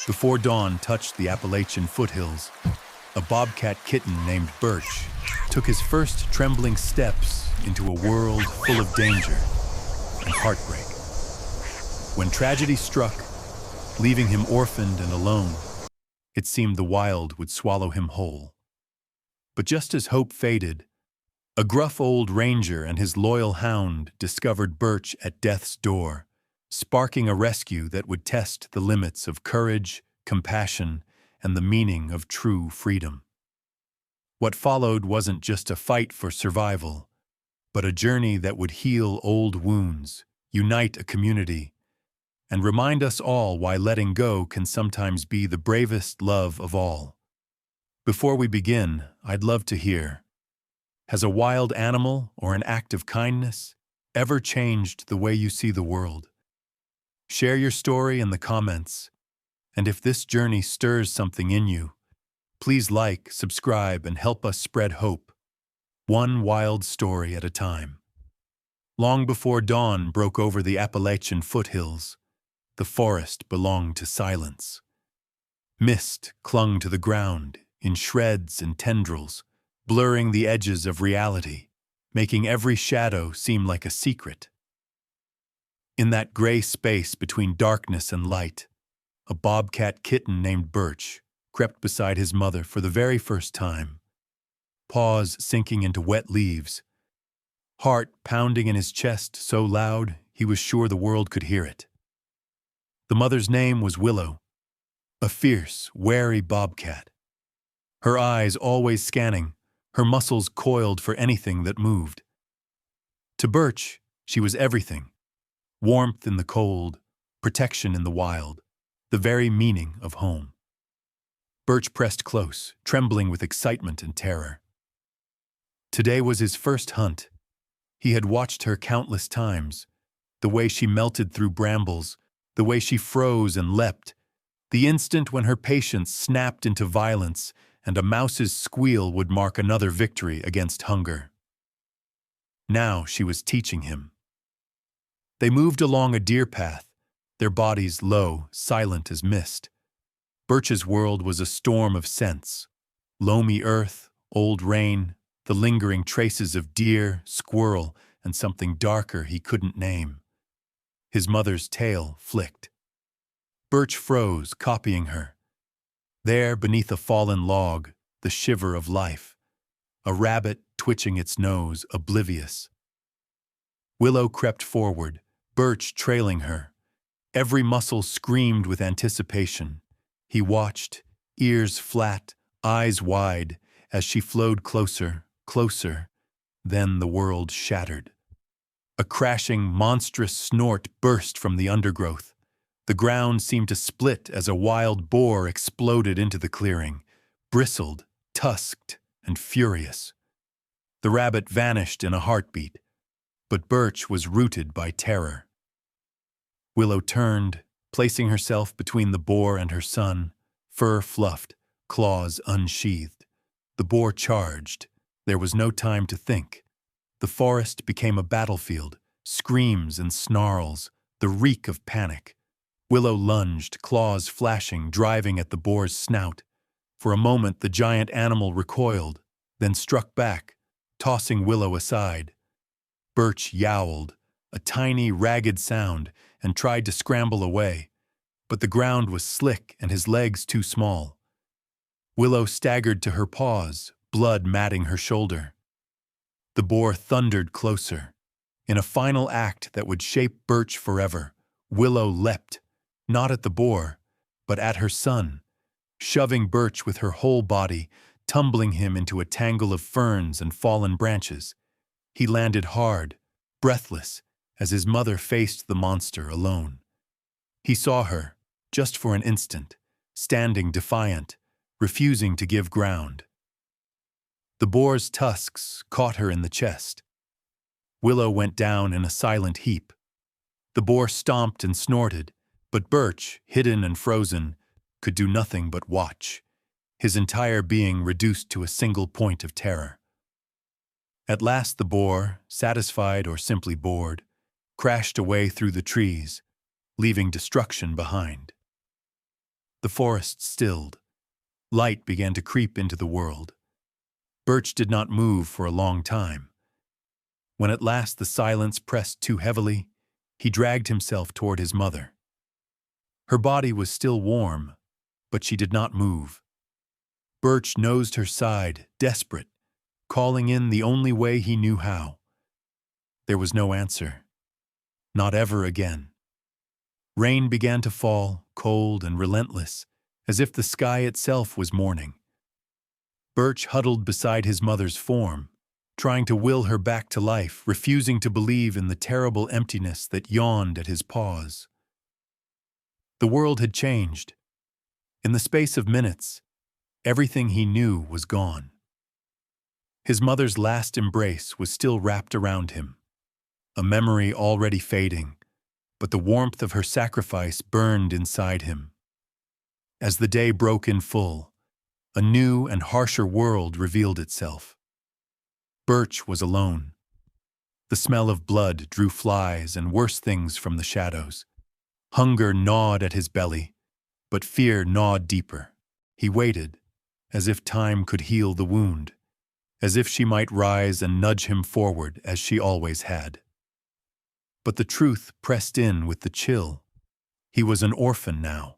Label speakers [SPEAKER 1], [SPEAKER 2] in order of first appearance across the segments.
[SPEAKER 1] Before dawn touched the Appalachian foothills, a bobcat kitten named Birch took his first trembling steps into a world full of danger and heartbreak. When tragedy struck, leaving him orphaned and alone, it seemed the wild would swallow him whole. But just as hope faded, a gruff old ranger and his loyal hound discovered Birch at death's door, sparking a rescue that would test the limits of courage, compassion, and the meaning of true freedom. What followed wasn't just a fight for survival, but a journey that would heal old wounds, unite a community, and remind us all why letting go can sometimes be the bravest love of all. Before we begin, I'd love to hear, has a wild animal or an act of kindness ever changed the way you see the world? Share your story in the comments, and if this journey stirs something in you, please like, subscribe, and help us spread hope, one wild story at a time. Long before dawn broke over the Appalachian foothills, the forest belonged to silence. Mist clung to the ground in shreds and tendrils, blurring the edges of reality, making every shadow seem like a secret. In that gray space between darkness and light, a bobcat kitten named Birch crept beside his mother for the very first time, paws sinking into wet leaves, heart pounding in his chest so loud he was sure the world could hear it. The mother's name was Willow, a fierce, wary bobcat. Her eyes always scanning, her muscles coiled for anything that moved. To Birch, she was everything: warmth in the cold, protection in the wild, the very meaning of home. Birch pressed close, trembling with excitement and terror. Today was his first hunt. He had watched her countless times, the way she melted through brambles, the way she froze and leapt, the instant when her patience snapped into violence and a mouse's squeal would mark another victory against hunger. Now she was teaching him. They moved along a deer path, their bodies low, silent as mist. Birch's world was a storm of scents: loamy earth, old rain, the lingering traces of deer, squirrel, and something darker he couldn't name. His mother's tail flicked. Birch froze, copying her. There, beneath a fallen log, the shiver of life, a rabbit twitching its nose, oblivious. Willow crept forward, Birch trailing her. Every muscle screamed with anticipation. He watched, ears flat, eyes wide, as she flowed closer, closer. Then the world shattered. A crashing, monstrous snort burst from the undergrowth. The ground seemed to split as a wild boar exploded into the clearing, bristled, tusked, and furious. The rabbit vanished in a heartbeat, but Birch was rooted by terror. Willow turned, placing herself between the boar and her son, fur fluffed, claws unsheathed. The boar charged. There was no time to think. The forest became a battlefield, screams and snarls, the reek of panic. Willow lunged, claws flashing, driving at the boar's snout. For a moment the giant animal recoiled, then struck back, tossing Willow aside. Birch yowled, a tiny, ragged sound, and tried to scramble away, but the ground was slick and his legs too small. Willow staggered to her paws, blood matting her shoulder. The boar thundered closer. In a final act that would shape Birch forever, Willow leapt, not at the boar, but at her son, shoving Birch with her whole body, tumbling him into a tangle of ferns and fallen branches. He landed hard, breathless, as his mother faced the monster alone. He saw her, just for an instant, standing defiant, refusing to give ground. The boar's tusks caught her in the chest. Willow went down in a silent heap. The boar stomped and snorted, but Birch, hidden and frozen, could do nothing but watch, his entire being reduced to a single point of terror. At last the boar, satisfied or simply bored, crashed away through the trees, leaving destruction behind. The forest stilled. Light began to creep into the world. Birch did not move for a long time. When at last the silence pressed too heavily, he dragged himself toward his mother. Her body was still warm, but she did not move. Birch nosed her side, desperate, calling in the only way he knew how. There was no answer. Not ever again. Rain began to fall, cold and relentless, as if the sky itself was mourning. Birch huddled beside his mother's form, trying to will her back to life, refusing to believe in the terrible emptiness that yawned at his paws. The world had changed. In the space of minutes, everything he knew was gone. His mother's last embrace was still wrapped around him, a memory already fading, but the warmth of her sacrifice burned inside him. As the day broke in full, a new and harsher world revealed itself. Birch was alone. The smell of blood drew flies and worse things from the shadows. Hunger gnawed at his belly, but fear gnawed deeper. He waited, as if time could heal the wound, as if she might rise and nudge him forward as she always had. But the truth pressed in with the chill. He was an orphan now,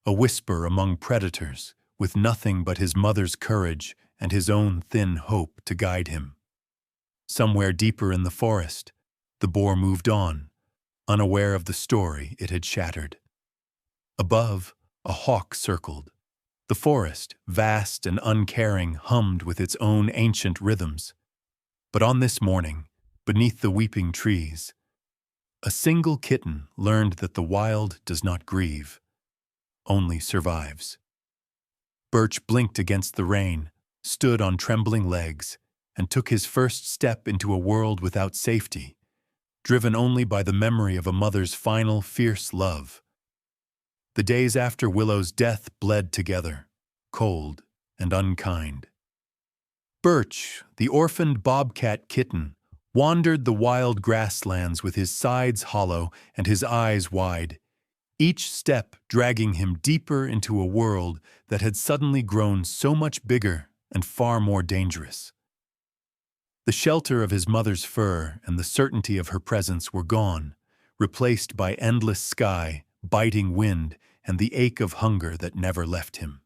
[SPEAKER 1] a whisper among predators, with nothing but his mother's courage and his own thin hope to guide him. Somewhere deeper in the forest, the boar moved on, unaware of the story it had shattered. Above, a hawk circled. The forest, vast and uncaring, hummed with its own ancient rhythms. But on this morning, beneath the weeping trees, a single kitten learned that the wild does not grieve, only survives. Birch blinked against the rain, stood on trembling legs, and took his first step into a world without safety, driven only by the memory of a mother's final, fierce love. The days after Willow's death bled together, cold and unkind. Birch, the orphaned bobcat kitten, wandered the wild grasslands with his sides hollow and his eyes wide, each step dragging him deeper into a world that had suddenly grown so much bigger and far more dangerous. The shelter of his mother's fur and the certainty of her presence were gone, replaced by endless sky, biting wind, and the ache of hunger that never left him.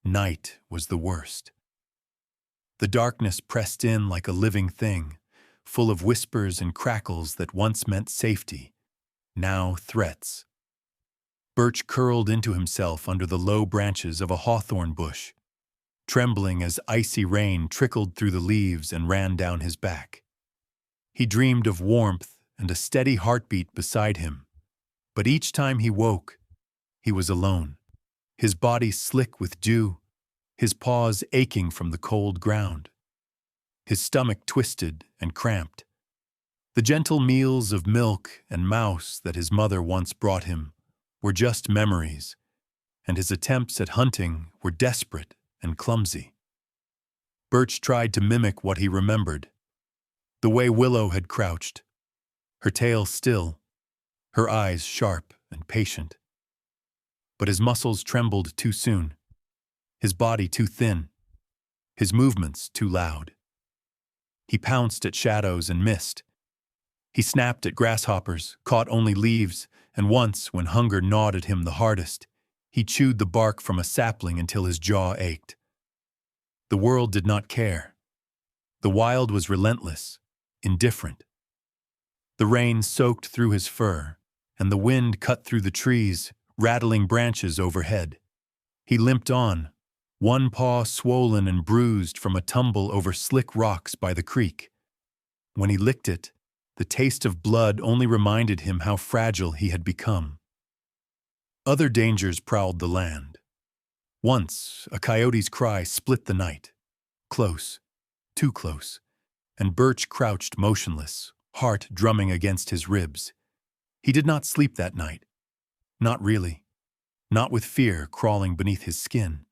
[SPEAKER 1] Night was the worst. The darkness pressed in like a living thing, full of whispers and crackles that once meant safety, now threats. Birch curled into himself under the low branches of a hawthorn bush, trembling as icy rain trickled through the leaves and ran down his back. He dreamed of warmth and a steady heartbeat beside him, but each time he woke, he was alone, his body slick with dew, his paws aching from the cold ground. His stomach twisted and cramped. The gentle meals of milk and mouse that his mother once brought him were just memories, and his attempts at hunting were desperate and clumsy. Birch tried to mimic what he remembered, the way Willow had crouched, her tail still, her eyes sharp and patient. But his muscles trembled too soon, his body too thin, his movements too loud. He pounced at shadows and missed. He snapped at grasshoppers, caught only leaves, and once, when hunger gnawed at him the hardest, he chewed the bark from a sapling until his jaw ached. The world did not care. The wild was relentless, indifferent. The rain soaked through his fur, and the wind cut through the trees, rattling branches overhead. He limped on, one paw swollen and bruised from a tumble over slick rocks by the creek. When he licked it, the taste of blood only reminded him how fragile he had become. Other dangers prowled the land. Once, a coyote's cry split the night. Close, too close, and Birch crouched motionless, heart drumming against his ribs. He did not sleep that night. Not really. Not with fear crawling beneath his skin.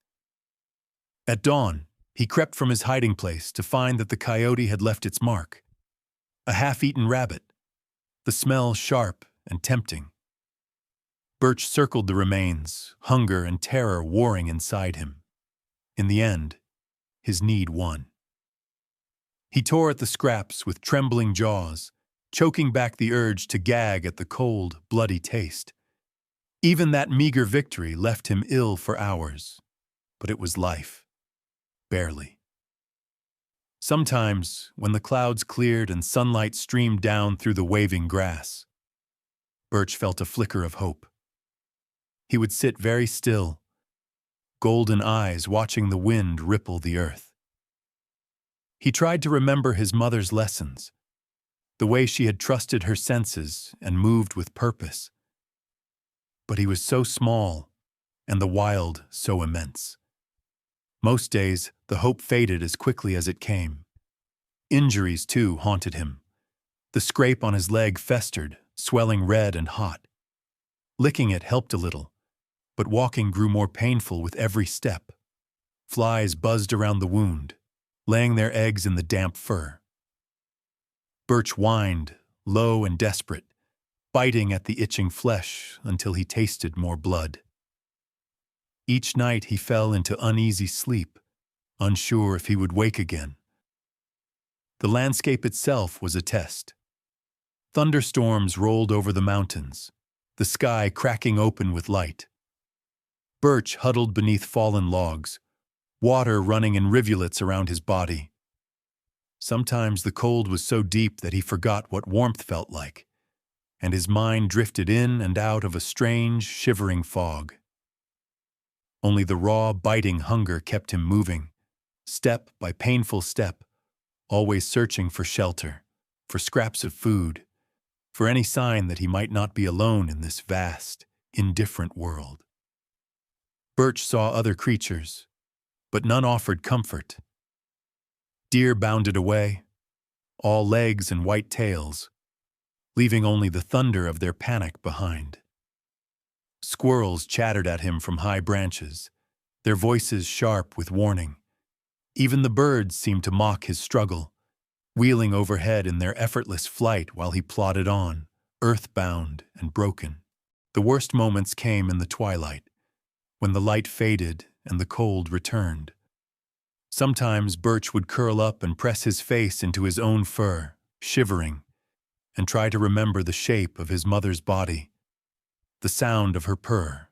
[SPEAKER 1] At dawn, he crept from his hiding place to find that the coyote had left its mark. A half-eaten rabbit, the smell sharp and tempting. Birch circled the remains, hunger and terror warring inside him. In the end, his need won. He tore at the scraps with trembling jaws, choking back the urge to gag at the cold, bloody taste. Even that meager victory left him ill for hours, but it was life. Barely. Sometimes, when the clouds cleared and sunlight streamed down through the waving grass, Birch felt a flicker of hope. He would sit very still, golden eyes watching the wind ripple the earth. He tried to remember his mother's lessons, the way she had trusted her senses and moved with purpose. But he was so small, and the wild so immense. Most days, the hope faded as quickly as it came. Injuries, too, haunted him. The scrape on his leg festered, swelling red and hot. Licking it helped a little, but walking grew more painful with every step. Flies buzzed around the wound, laying their eggs in the damp fur. Birch whined, low and desperate, biting at the itching flesh until he tasted more blood. Each night he fell into uneasy sleep, unsure if he would wake again. The landscape itself was a test. Thunderstorms rolled over the mountains, the sky cracking open with light. Birch huddled beneath fallen logs, water running in rivulets around his body. Sometimes the cold was so deep that he forgot what warmth felt like, and his mind drifted in and out of a strange, shivering fog. Only the raw, biting hunger kept him moving, step by painful step, always searching for shelter, for scraps of food, for any sign that he might not be alone in this vast, indifferent world. Birch saw other creatures, but none offered comfort. Deer bounded away, all legs and white tails, leaving only the thunder of their panic behind. Squirrels chattered at him from high branches, their voices sharp with warning. Even the birds seemed to mock his struggle, wheeling overhead in their effortless flight while he plodded on, earthbound and broken. The worst moments came in the twilight, when the light faded and the cold returned. Sometimes Birch would curl up and press his face into his own fur, shivering, and try to remember the shape of his mother's body, the sound of her purr.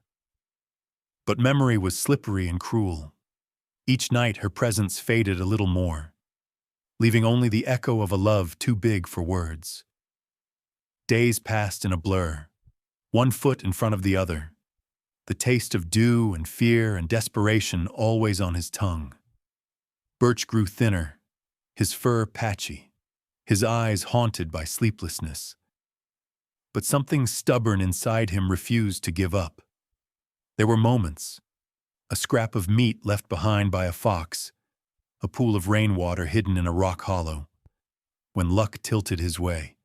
[SPEAKER 1] But memory was slippery and cruel. Each night her presence faded a little more, leaving only the echo of a love too big for words. Days passed in a blur, one foot in front of the other, the taste of dew and fear and desperation always on his tongue. Birch grew thinner, his fur patchy, his eyes haunted by sleeplessness. But something stubborn inside him refused to give up. There were moments, a scrap of meat left behind by a fox, a pool of rainwater hidden in a rock hollow, when luck tilted his way.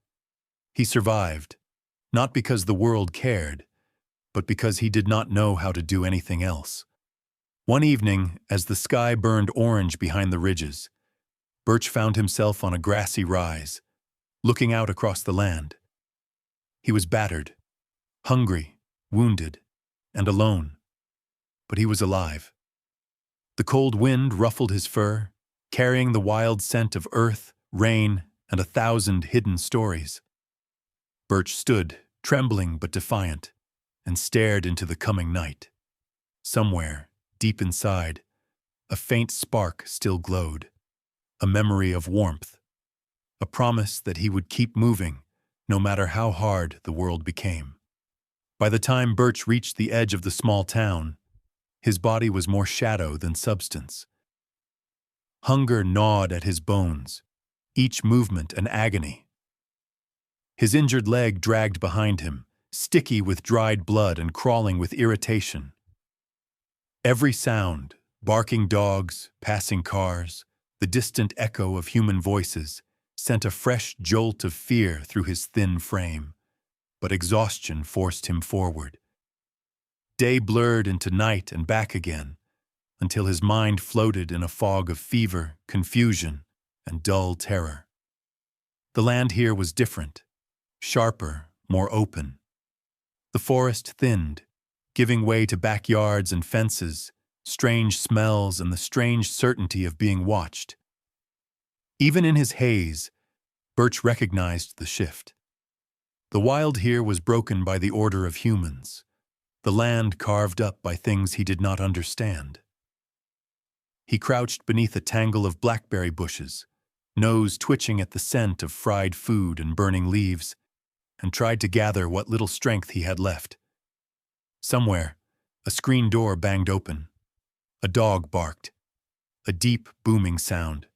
[SPEAKER 1] He survived, not because the world cared, but because he did not know how to do anything else. One evening, as the sky burned orange behind the ridges, Birch found himself on a grassy rise, looking out across the land. He was battered, hungry, wounded, and alone, but he was alive. The cold wind ruffled his fur, carrying the wild scent of earth, rain, and 1,000 hidden stories. Birch stood, trembling but defiant, and stared into the coming night. Somewhere, deep inside, a faint spark still glowed, a memory of warmth, a promise that he would keep moving, no matter how hard the world became. By the time Birch reached the edge of the small town, his body was more shadow than substance. Hunger gnawed at his bones, each movement an agony. His injured leg dragged behind him, sticky with dried blood and crawling with irritation. Every sound, barking dogs, passing cars, the distant echo of human voices, sent a fresh jolt of fear through his thin frame, but exhaustion forced him forward. Day blurred into night and back again, until his mind floated in a fog of fever, confusion, and dull terror. The land here was different, sharper, more open. The forest thinned, giving way to backyards and fences, strange smells, and the strange certainty of being watched. Even in his haze, Birch recognized the shift. The wild here was broken by the order of humans, the land carved up by things he did not understand. He crouched beneath a tangle of blackberry bushes, nose twitching at the scent of fried food and burning leaves, and tried to gather what little strength he had left. Somewhere, a screen door banged open. A dog barked. A deep, booming sound.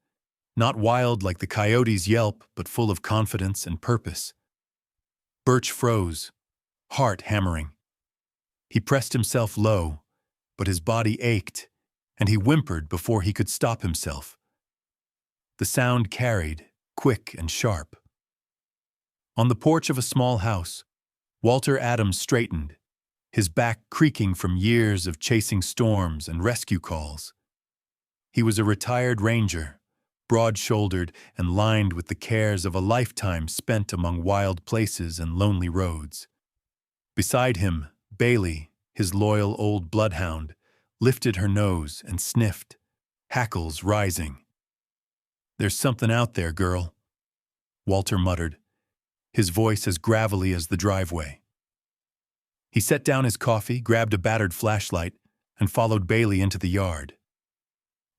[SPEAKER 1] Not wild like the coyote's yelp, but full of confidence and purpose. Birch froze, heart hammering. He pressed himself low, but his body ached, and he whimpered before he could stop himself. The sound carried, quick and sharp. On the porch of a small house, Walter Adams straightened, his back creaking from years of chasing storms and rescue calls. He was a retired ranger, broad-shouldered and lined with the cares of a lifetime spent among wild places and lonely roads. Beside him, Bailey, his loyal old bloodhound, lifted her nose and sniffed, hackles rising. "There's something out there, girl," Walter muttered, his voice as gravelly as the driveway. He set down his coffee, grabbed a battered flashlight, and followed Bailey into the yard.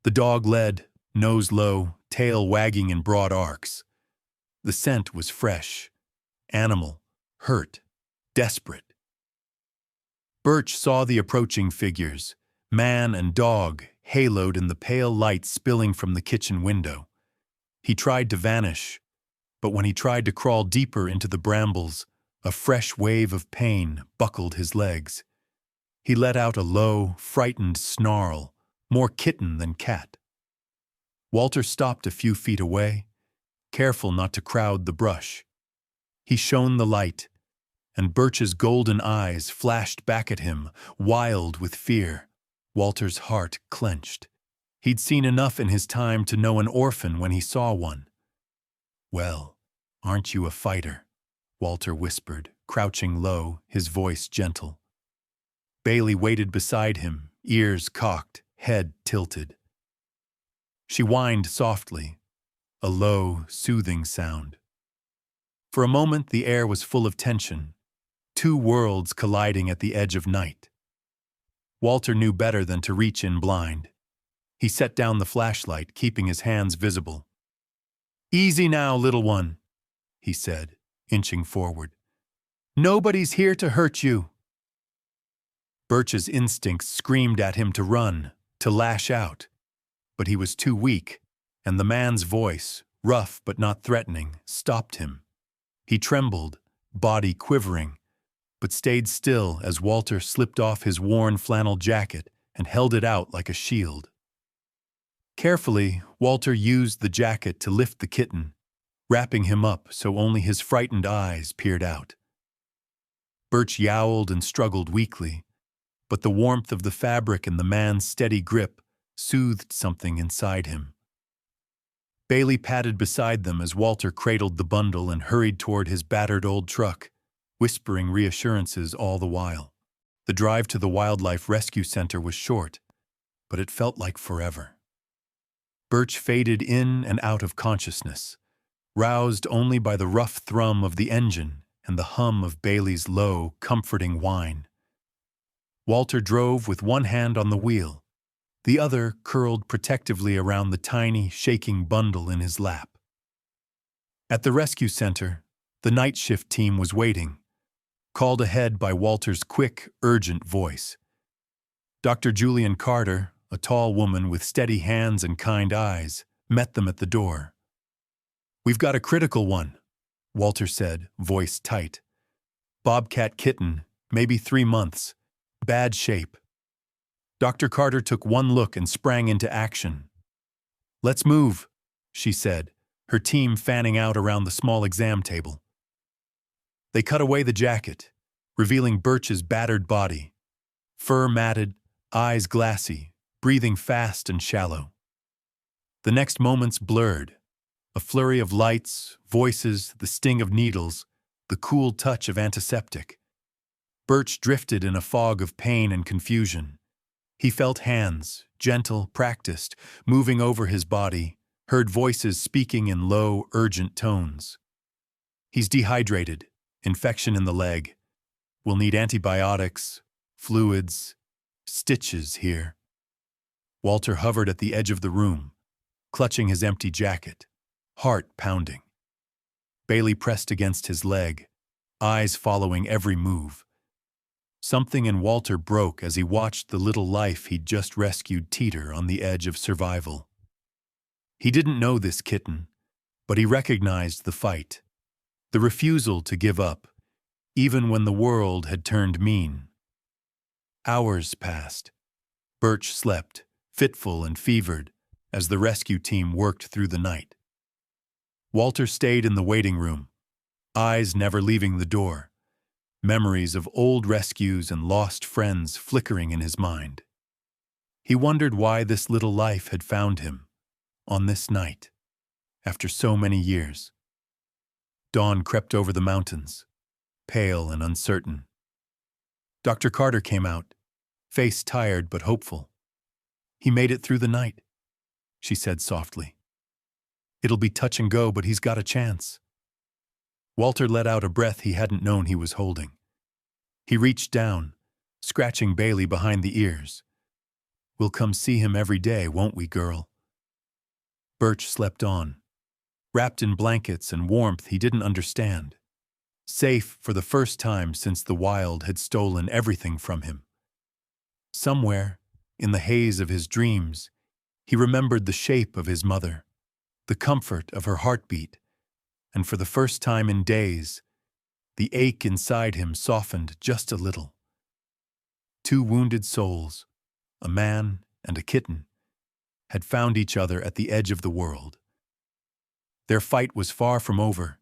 [SPEAKER 1] The dog led, nose low, tail wagging in broad arcs. The scent was fresh, animal, hurt, desperate. Birch saw the approaching figures, man and dog, haloed in the pale light spilling from the kitchen window. He tried to vanish, but when he tried to crawl deeper into the brambles, a fresh wave of pain buckled his legs. He let out a low, frightened snarl, more kitten than cat. Walter stopped a few feet away, careful not to crowd the brush. He shone the light, and Birch's golden eyes flashed back at him, wild with fear. Walter's heart clenched. He'd seen enough in his time to know an orphan when he saw one. "Well, aren't you a fighter?" Walter whispered, crouching low, his voice gentle. Bailey waited beside him, ears cocked, head tilted. She whined softly, a low, soothing sound. For a moment the air was full of tension, two worlds colliding at the edge of night. Walter knew better than to reach in blind. He set down the flashlight, keeping his hands visible. "Easy now, little one," he said, inching forward. "Nobody's here to hurt you." Birch's instincts screamed at him to run, to lash out. But he was too weak, and the man's voice, rough but not threatening, stopped him. He trembled, body quivering, but stayed still as Walter slipped off his worn flannel jacket and held it out like a shield. Carefully, Walter used the jacket to lift the kitten, wrapping him up so only his frightened eyes peered out. Birch yowled and struggled weakly, but the warmth of the fabric and the man's steady grip soothed something inside him. Bailey padded beside them as Walter cradled the bundle and hurried toward his battered old truck, whispering reassurances all the while. The drive to the Wildlife Rescue Center was short, but it felt like forever. Birch faded in and out of consciousness, roused only by the rough thrum of the engine and the hum of Bailey's low, comforting whine. Walter drove with one hand on the wheel, the other curled protectively around the tiny, shaking bundle in his lap. At the rescue center, the night shift team was waiting, called ahead by Walter's quick, urgent voice. Dr. Julian Carter, a tall woman with steady hands and kind eyes, met them at the door. "We've got a critical one," Walter said, voice tight. "Bobcat Kitten, maybe 3 months. Bad shape." Dr. Carter took one look and sprang into action. "Let's move," she said, her team fanning out around the small exam table. They cut away the jacket, revealing Birch's battered body, fur matted, eyes glassy, breathing fast and shallow. The next moments blurred, a flurry of lights, voices, the sting of needles, the cool touch of antiseptic. Birch drifted in a fog of pain and confusion. He felt hands, gentle, practiced, moving over his body, heard voices speaking in low, urgent tones. He's dehydrated, infection in the leg. We'll need antibiotics, fluids, stitches here. Walter hovered at the edge of the room, clutching his empty jacket, heart pounding. Bailey pressed against his leg, eyes following every move. Something in Walter broke as he watched the little life he'd just rescued teeter on the edge of survival. He didn't know this kitten, but he recognized the fight, the refusal to give up, even when the world had turned mean. Hours passed. Birch slept, fitful and fevered, as the rescue team worked through the night. Walter stayed in the waiting room, eyes never leaving the door, memories of old rescues and lost friends flickering in his mind. He wondered why this little life had found him, on this night, after so many years. Dawn crept over the mountains, pale and uncertain. Dr. Carter came out, face tired but hopeful. "He made it through the night," she said softly. "It'll be touch and go, but he's got a chance." Walter let out a breath he hadn't known he was holding. He reached down, scratching Bailey behind the ears. "We'll come see him every day, won't we, girl?" Birch slept on, wrapped in blankets and warmth he didn't understand, safe for the first time since the wild had stolen everything from him. Somewhere, in the haze of his dreams, he remembered the shape of his mother, the comfort of her heartbeat, and for the first time in days, the ache inside him softened just a little. Two wounded souls, a man and a kitten, had found each other at the edge of the world. Their fight was far from over,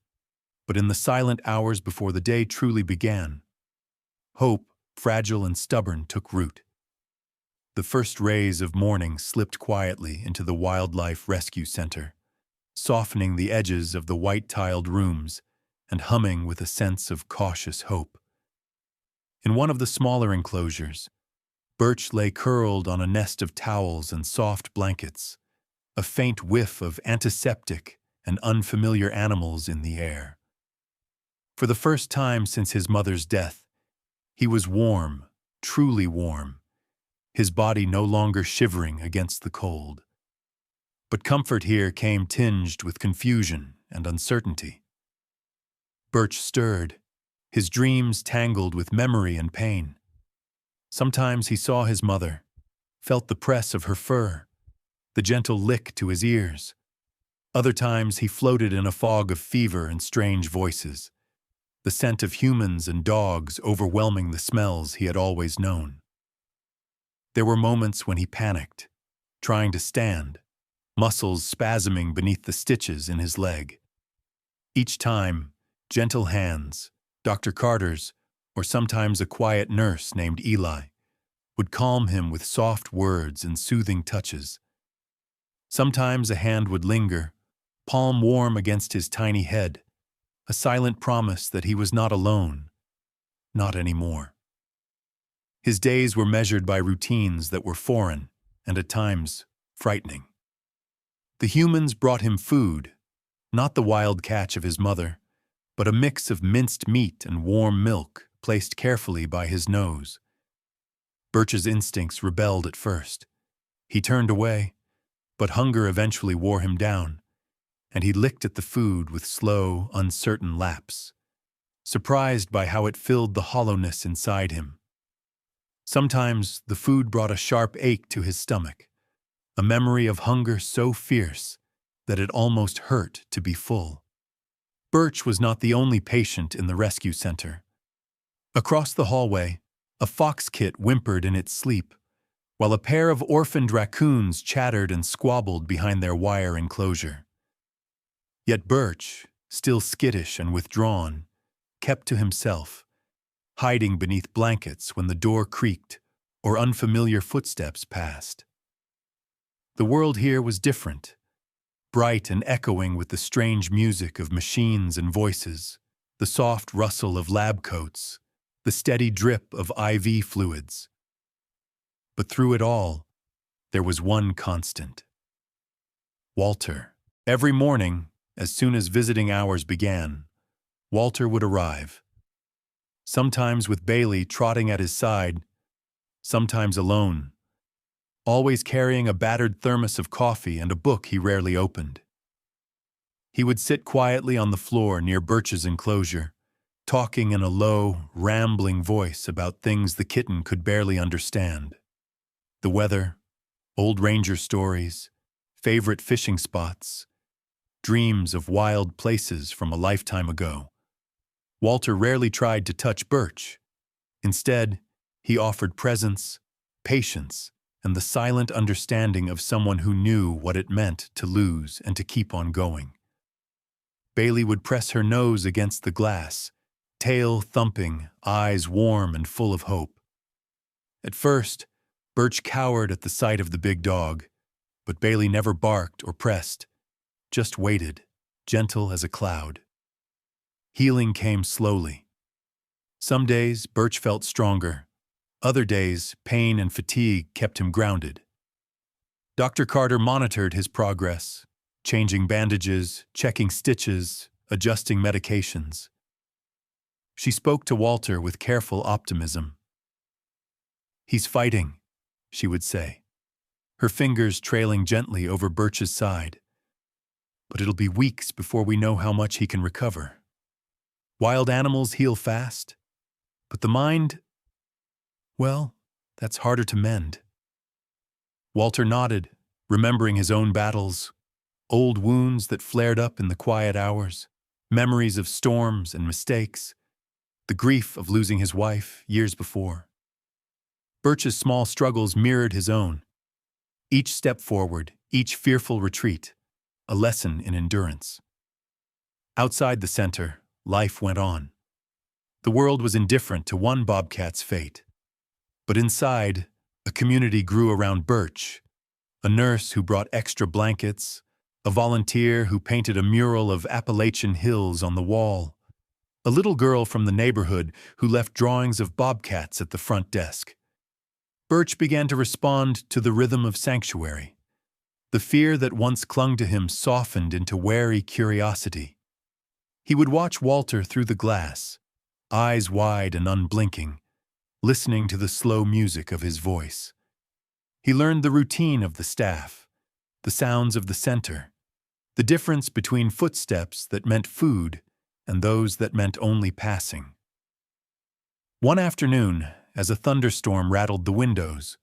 [SPEAKER 1] but in the silent hours before the day truly began, hope, fragile and stubborn, took root. The first rays of morning slipped quietly into the Wildlife Rescue Center, softening the edges of the white-tiled rooms and humming with a sense of cautious hope. In one of the smaller enclosures, Birch lay curled on a nest of towels and soft blankets, a faint whiff of antiseptic and unfamiliar animals in the air. For the first time since his mother's death, he was warm, truly warm, his body no longer shivering against the cold. But comfort here came tinged with confusion and uncertainty. Birch stirred, his dreams tangled with memory and pain. Sometimes he saw his mother, felt the press of her fur, the gentle lick to his ears. Other times he floated in a fog of fever and strange voices, the scent of humans and dogs overwhelming the smells he had always known. There were moments when he panicked, trying to stand, muscles spasming beneath the stitches in his leg. Each time, gentle hands, Dr. Carter's, or sometimes a quiet nurse named Eli, would calm him with soft words and soothing touches. Sometimes a hand would linger, palm warm against his tiny head, a silent promise that he was not alone, not anymore. His days were measured by routines that were foreign and at times frightening. The humans brought him food, not the wild catch of his mother, but a mix of minced meat and warm milk placed carefully by his nose. Birch's instincts rebelled at first. He turned away, but hunger eventually wore him down, and he licked at the food with slow, uncertain laps, surprised by how it filled the hollowness inside him. Sometimes the food brought a sharp ache to his stomach, a memory of hunger so fierce that it almost hurt to be full. Birch was not the only patient in the rescue center. Across the hallway, a fox kit whimpered in its sleep, while a pair of orphaned raccoons chattered and squabbled behind their wire enclosure. Yet Birch, still skittish and withdrawn, kept to himself, hiding beneath blankets when the door creaked or unfamiliar footsteps passed. The world here was different, bright and echoing with the strange music of machines and voices, the soft rustle of lab coats, the steady drip of IV fluids. But through it all, there was one constant. Walter. Every morning, as soon as visiting hours began, Walter would arrive. Sometimes with Bailey trotting at his side, sometimes alone, always carrying a battered thermos of coffee and a book he rarely opened. He would sit quietly on the floor near Birch's enclosure, talking in a low, rambling voice about things the kitten could barely understand. The weather, old ranger stories, favorite fishing spots, dreams of wild places from a lifetime ago. Walter rarely tried to touch Birch. Instead, he offered presence, patience, and the silent understanding of someone who knew what it meant to lose and to keep on going. Bailey would press her nose against the glass, tail thumping, eyes warm and full of hope. At first, Birch cowered at the sight of the big dog, but Bailey never barked or pressed, just waited, gentle as a cloud. Healing came slowly. Some days, Birch felt stronger. Other days, pain and fatigue kept him grounded. Dr. Carter monitored his progress, changing bandages, checking stitches, adjusting medications. She spoke to Walter with careful optimism. "He's fighting," she would say, her fingers trailing gently over Birch's side. "But it'll be weeks before we know how much he can recover. Wild animals heal fast, but the mind, well, that's harder to mend." Walter nodded, remembering his own battles, old wounds that flared up in the quiet hours, memories of storms and mistakes, the grief of losing his wife years before. Birch's small struggles mirrored his own. Each step forward, each fearful retreat, a lesson in endurance. Outside the center, life went on. The world was indifferent to one bobcat's fate. But inside, a community grew around Birch, a nurse who brought extra blankets, a volunteer who painted a mural of Appalachian hills on the wall, a little girl from the neighborhood who left drawings of bobcats at the front desk. Birch began to respond to the rhythm of sanctuary. The fear that once clung to him softened into wary curiosity. He would watch Walter through the glass, eyes wide and unblinking, listening to the slow music of his voice. He learned the routine of the staff, the sounds of the center, the difference between footsteps that meant food and those that meant only passing. One afternoon, as a thunderstorm rattled the windows,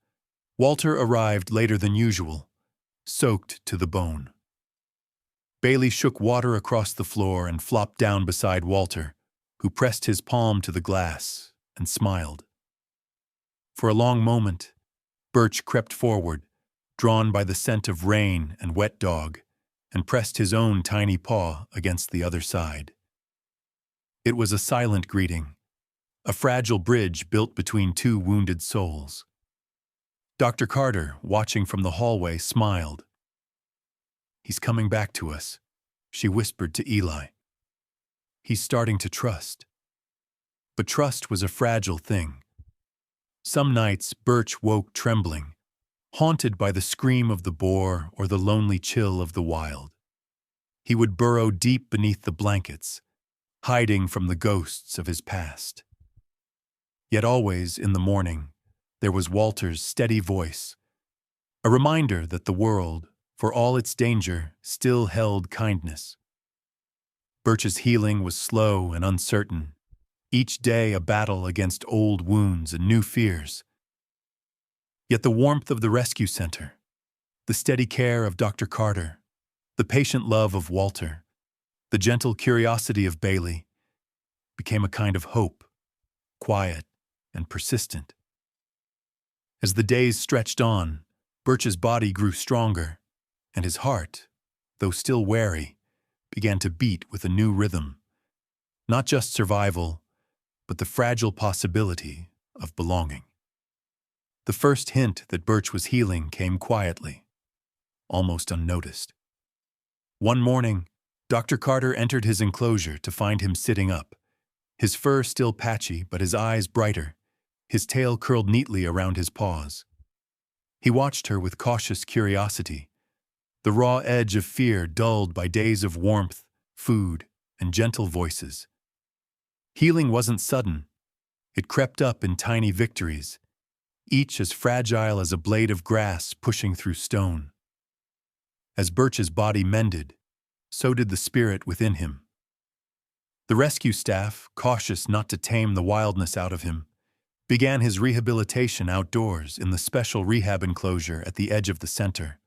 [SPEAKER 1] Walter arrived later than usual, soaked to the bone. Bailey shook water across the floor and flopped down beside Walter, who pressed his palm to the glass and smiled. For a long moment, Birch crept forward, drawn by the scent of rain and wet dog, and pressed his own tiny paw against the other side. It was a silent greeting, a fragile bridge built between two wounded souls. Dr. Carter, watching from the hallway, smiled. "He's coming back to us," she whispered to Eli. "He's starting to trust." But trust was a fragile thing. Some nights Birch woke trembling, haunted by the scream of the boar or the lonely chill of the wild. He would burrow deep beneath the blankets, hiding from the ghosts of his past. Yet always, in the morning, there was Walter's steady voice, a reminder that the world, for all its danger, still held kindness. Birch's healing was slow and uncertain, each day a battle against old wounds and new fears. Yet the warmth of the rescue center, the steady care of Dr. Carter, the patient love of Walter, the gentle curiosity of Bailey, became a kind of hope, quiet and persistent. As the days stretched on, Birch's body grew stronger, and his heart, though still wary, began to beat with a new rhythm. Not just survival, but the fragile possibility of belonging. The first hint that Birch was healing came quietly, almost unnoticed. One morning, Dr. Carter entered his enclosure to find him sitting up, his fur still patchy but his eyes brighter, his tail curled neatly around his paws. He watched her with cautious curiosity, the raw edge of fear dulled by days of warmth, food, and gentle voices. Healing wasn't sudden. It crept up in tiny victories, each as fragile as a blade of grass pushing through stone. As Birch's body mended, so did the spirit within him. The rescue staff, cautious not to tame the wildness out of him, began his rehabilitation outdoors in the special rehab enclosure at the edge of the center.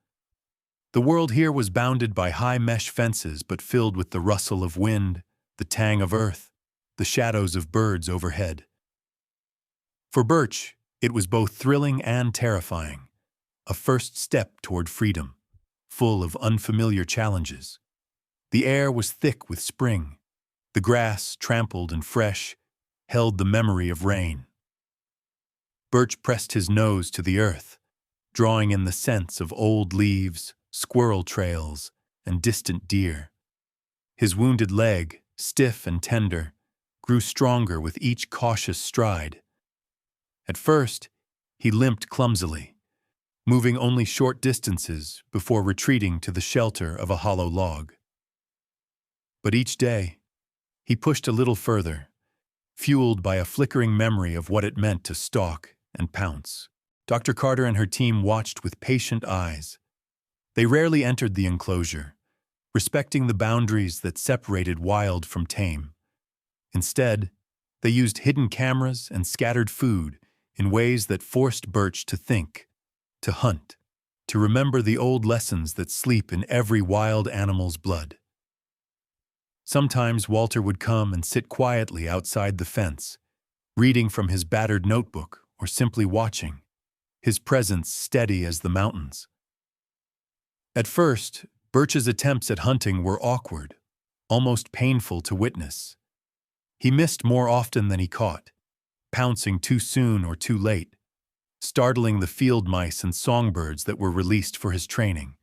[SPEAKER 1] The world here was bounded by high mesh fences but filled with the rustle of wind, the tang of earth, the shadows of birds overhead. For Birch, it was both thrilling and terrifying, a first step toward freedom, full of unfamiliar challenges. The air was thick with spring. The grass, trampled and fresh, held the memory of rain. Birch pressed his nose to the earth, drawing in the scents of old leaves, squirrel trails, and distant deer. His wounded leg, stiff and tender, grew stronger with each cautious stride. At first, he limped clumsily, moving only short distances before retreating to the shelter of a hollow log. But each day, he pushed a little further, fueled by a flickering memory of what it meant to stalk and pounce. Dr. Carter and her team watched with patient eyes. They rarely entered the enclosure, respecting the boundaries that separated wild from tame. Instead, they used hidden cameras and scattered food in ways that forced Birch to think, to hunt, to remember the old lessons that sleep in every wild animal's blood. Sometimes Walter would come and sit quietly outside the fence, reading from his battered notebook or simply watching, his presence steady as the mountains. At first, Birch's attempts at hunting were awkward, almost painful to witness. He missed more often than he caught, pouncing too soon or too late, startling the field mice and songbirds that were released for his training.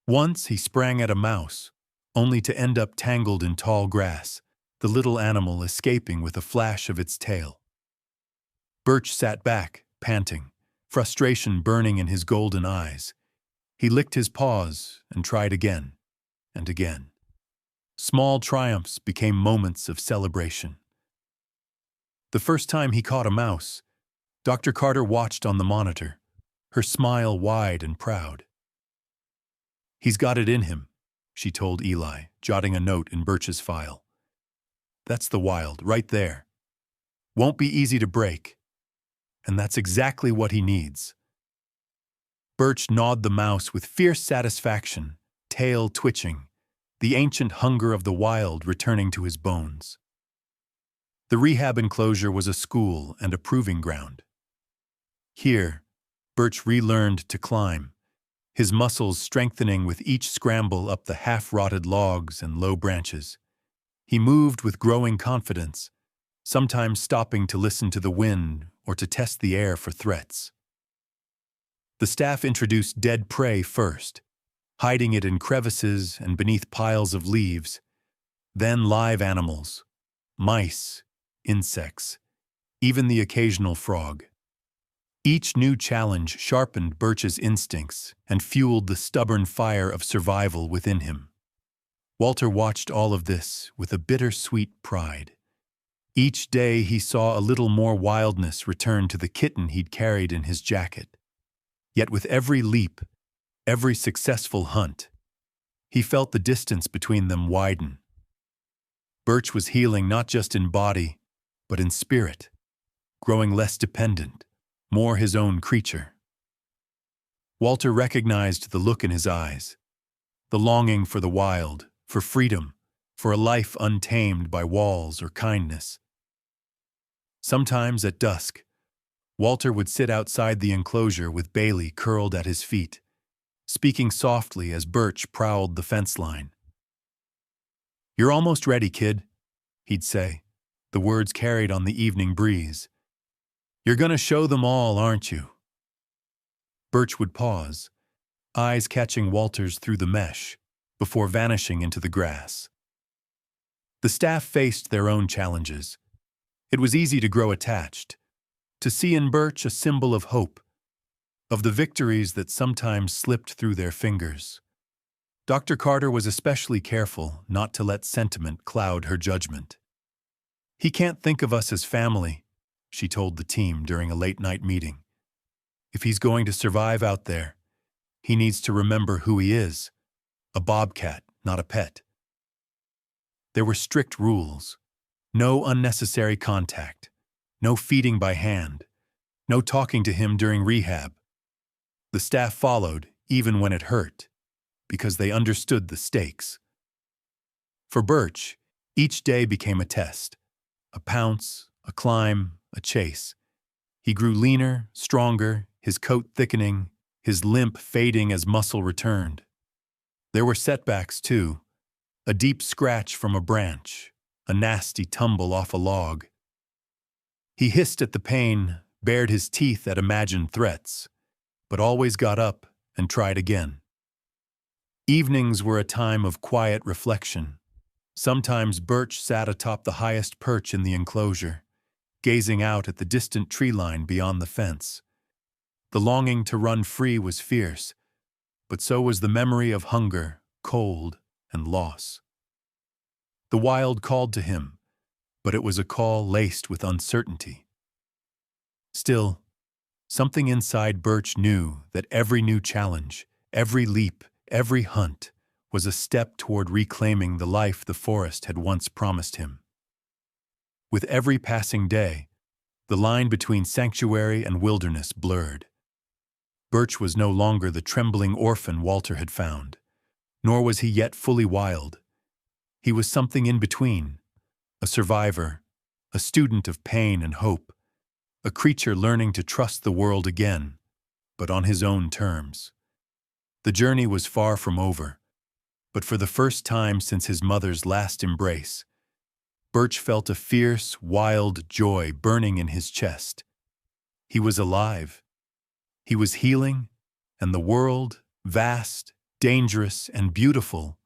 [SPEAKER 1] Once he sprang at a mouse, only to end up tangled in tall grass, the little animal escaping with a flash of its tail. Birch sat back, panting, frustration burning in his golden eyes. He licked his paws and tried again and again. Small triumphs became moments of celebration. The first time he caught a mouse, Dr. Carter watched on the monitor, her smile wide and proud. "He's got it in him," she told Eli, jotting a note in Birch's file. "That's the wild, right there. Won't be easy to break. And that's exactly what he needs." Birch gnawed the mouse with fierce satisfaction, tail twitching, the ancient hunger of the wild returning to his bones. The rehab enclosure was a school and a proving ground. Here, Birch relearned to climb, his muscles strengthening with each scramble up the half-rotted logs and low branches. He moved with growing confidence, sometimes stopping to listen to the wind or to test the air for threats. The staff introduced dead prey first, hiding it in crevices and beneath piles of leaves, then live animals, mice, insects, even the occasional frog. Each new challenge sharpened Birch's instincts and fueled the stubborn fire of survival within him. Walter watched all of this with a bittersweet pride. Each day he saw a little more wildness return to the kitten he'd carried in his jacket. Yet with every leap, every successful hunt, he felt the distance between them widen. Birch was healing not just in body, but in spirit, growing less dependent, more his own creature. Walter recognized the look in his eyes, the longing for the wild, for freedom, for a life untamed by walls or kindness. Sometimes at dusk, Walter would sit outside the enclosure with Bailey curled at his feet, speaking softly as Birch prowled the fence line. "You're almost ready, kid," he'd say, the words carried on the evening breeze. "You're gonna show them all, aren't you?" Birch would pause, eyes catching Walter's through the mesh, before vanishing into the grass. The staff faced their own challenges. It was easy to grow attached, to see in Birch a symbol of hope, of the victories that sometimes slipped through their fingers. Dr. Carter was especially careful not to let sentiment cloud her judgment. "He can't think of us as family," she told the team during a late-night meeting. "If he's going to survive out there, he needs to remember who he is, a bobcat, not a pet." There were strict rules. No unnecessary contact, no feeding by hand, no talking to him during rehab. The staff followed, even when it hurt, because they understood the stakes. For Birch, each day became a test, a pounce, a climb, a chase. He grew leaner, stronger, his coat thickening, his limp fading as muscle returned. There were setbacks, too. A deep scratch from a branch, a nasty tumble off a log. He hissed at the pain, bared his teeth at imagined threats, but always got up and tried again. Evenings were a time of quiet reflection. Sometimes Birch sat atop the highest perch in the enclosure, gazing out at the distant tree line beyond the fence. The longing to run free was fierce, but so was the memory of hunger, cold, and loss. The wild called to him, but it was a call laced with uncertainty. Still, something inside Birch knew that every new challenge, every leap, every hunt was a step toward reclaiming the life the forest had once promised him. With every passing day, the line between sanctuary and wilderness blurred. Birch was no longer the trembling orphan Walter had found, nor was he yet fully wild. He was something in between, a survivor, a student of pain and hope, a creature learning to trust the world again, but on his own terms. The journey was far from over, but for the first time since his mother's last embrace, Birch felt a fierce, wild joy burning in his chest. He was alive. He was healing, and the world, vast, dangerous, and beautiful,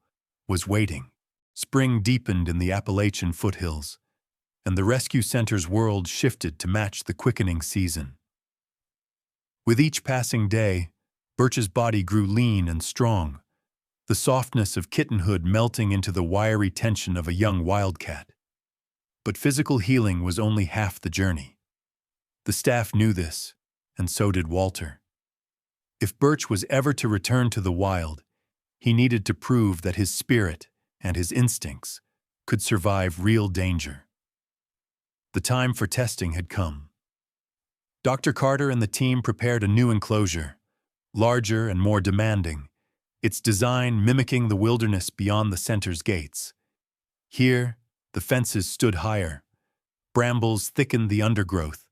[SPEAKER 1] was waiting. Spring deepened in the Appalachian foothills, and the rescue center's world shifted to match the quickening season. With each passing day, Birch's body grew lean and strong, the softness of kittenhood melting into the wiry tension of a young wildcat. But physical healing was only half the journey. The staff knew this, and so did Walter. If Birch was ever to return to the wild, he needed to prove that his spirit and his instincts could survive real danger. The time for testing had come. Dr. Carter and the team prepared a new enclosure, larger and more demanding, its design mimicking the wilderness beyond the center's gates. Here, the fences stood higher, brambles thickened the undergrowth,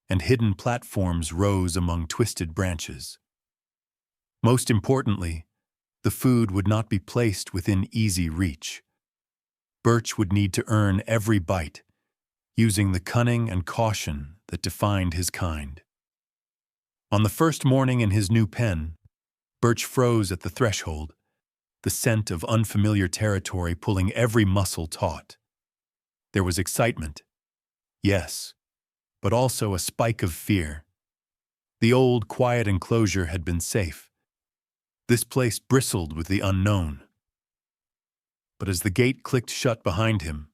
[SPEAKER 1] and hidden platforms rose among twisted branches. Most importantly, the food would not be placed within easy reach. Birch would need to earn every bite, using the cunning and caution that defined his kind. On the first morning in his new pen, Birch froze at the threshold, the scent of unfamiliar territory pulling every muscle taut. There was excitement, yes, but also a spike of fear. The old, quiet enclosure had been safe. This place bristled with the unknown. But as the gate clicked shut behind him,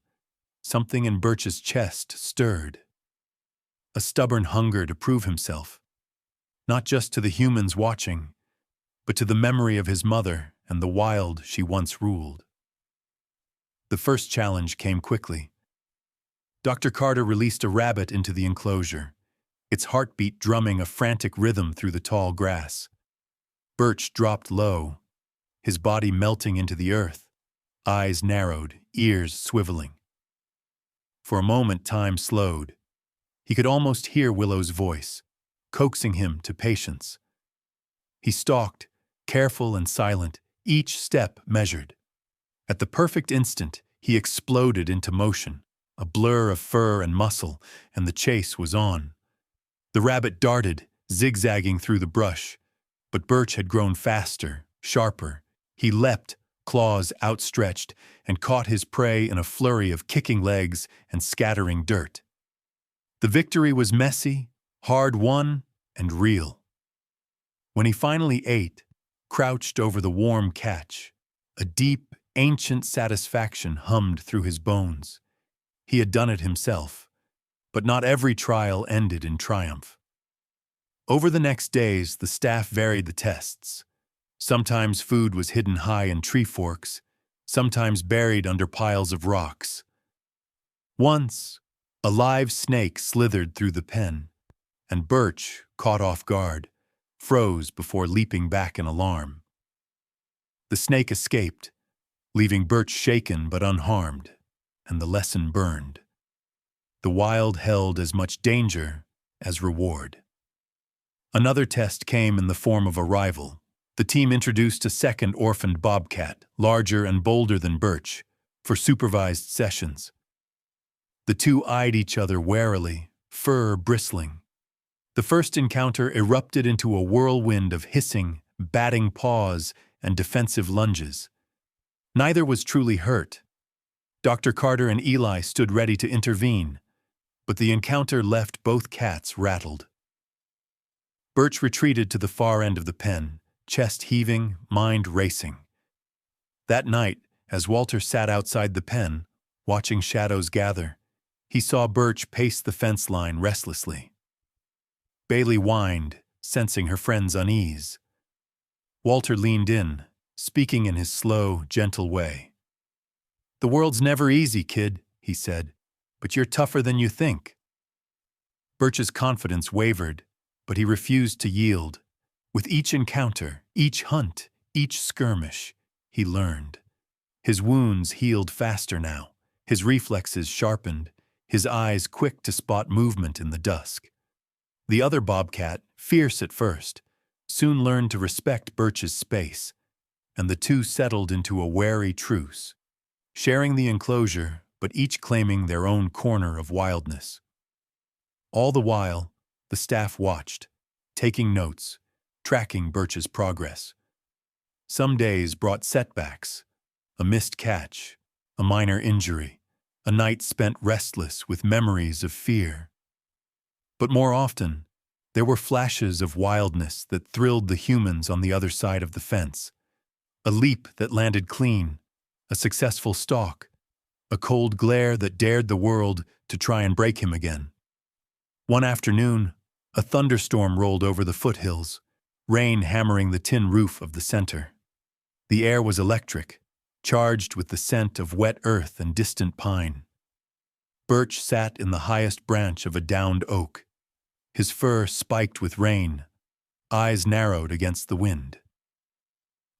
[SPEAKER 1] something in Birch's chest stirred. A stubborn hunger to prove himself, not just to the humans watching, but to the memory of his mother and the wild she once ruled. The first challenge came quickly. Dr. Carter released a rabbit into the enclosure, its heartbeat drumming a frantic rhythm through the tall grass. Birch dropped low, his body melting into the earth, eyes narrowed, ears swiveling. For a moment, time slowed. He could almost hear Willow's voice, coaxing him to patience. He stalked, careful and silent, each step measured. At the perfect instant, he exploded into motion, a blur of fur and muscle, and the chase was on. The rabbit darted, zigzagging through the brush, but Birch had grown faster, sharper. He leapt, claws outstretched, and caught his prey in a flurry of kicking legs and scattering dirt. The victory was messy, hard-won, and real. When he finally ate, crouched over the warm catch, a deep, ancient satisfaction hummed through his bones. He had done it himself, but not every trial ended in triumph. Over the next days, the staff varied the tests. Sometimes food was hidden high in tree forks, sometimes buried under piles of rocks. Once, a live snake slithered through the pen, and Birch, caught off guard, froze before leaping back in alarm. The snake escaped, leaving Birch shaken but unharmed, and the lesson burned. The wild held as much danger as reward. Another test came in the form of a rival. The team introduced a second orphaned bobcat, larger and bolder than Birch, for supervised sessions. The two eyed each other warily, fur bristling. The first encounter erupted into a whirlwind of hissing, batting paws, and defensive lunges. Neither was truly hurt. Dr. Carter and Eli stood ready to intervene, but the encounter left both cats rattled. Birch retreated to the far end of the pen, chest heaving, mind racing. That night, as Walter sat outside the pen, watching shadows gather, he saw Birch pace the fence line restlessly. Bailey whined, sensing her friend's unease. Walter leaned in, speaking in his slow, gentle way. "The world's never easy, kid," he said, "but you're tougher than you think." Birch's confidence wavered, but he refused to yield. With each encounter, each hunt, each skirmish, he learned. His wounds healed faster now, his reflexes sharpened, his eyes quick to spot movement in the dusk. The other bobcat, fierce at first, soon learned to respect Birch's space, and the two settled into a wary truce, sharing the enclosure but each claiming their own corner of wildness. All the while, the staff watched, taking notes, tracking Birch's progress. Some days brought setbacks, a missed catch, a minor injury, a night spent restless with memories of fear. But more often, there were flashes of wildness that thrilled the humans on the other side of the fence. A leap that landed clean, a successful stalk, a cold glare that dared the world to try and break him again. One afternoon, a thunderstorm rolled over the foothills, rain hammering the tin roof of the center. The air was electric, charged with the scent of wet earth and distant pine. Birch sat in the highest branch of a downed oak, his fur spiked with rain, eyes narrowed against the wind.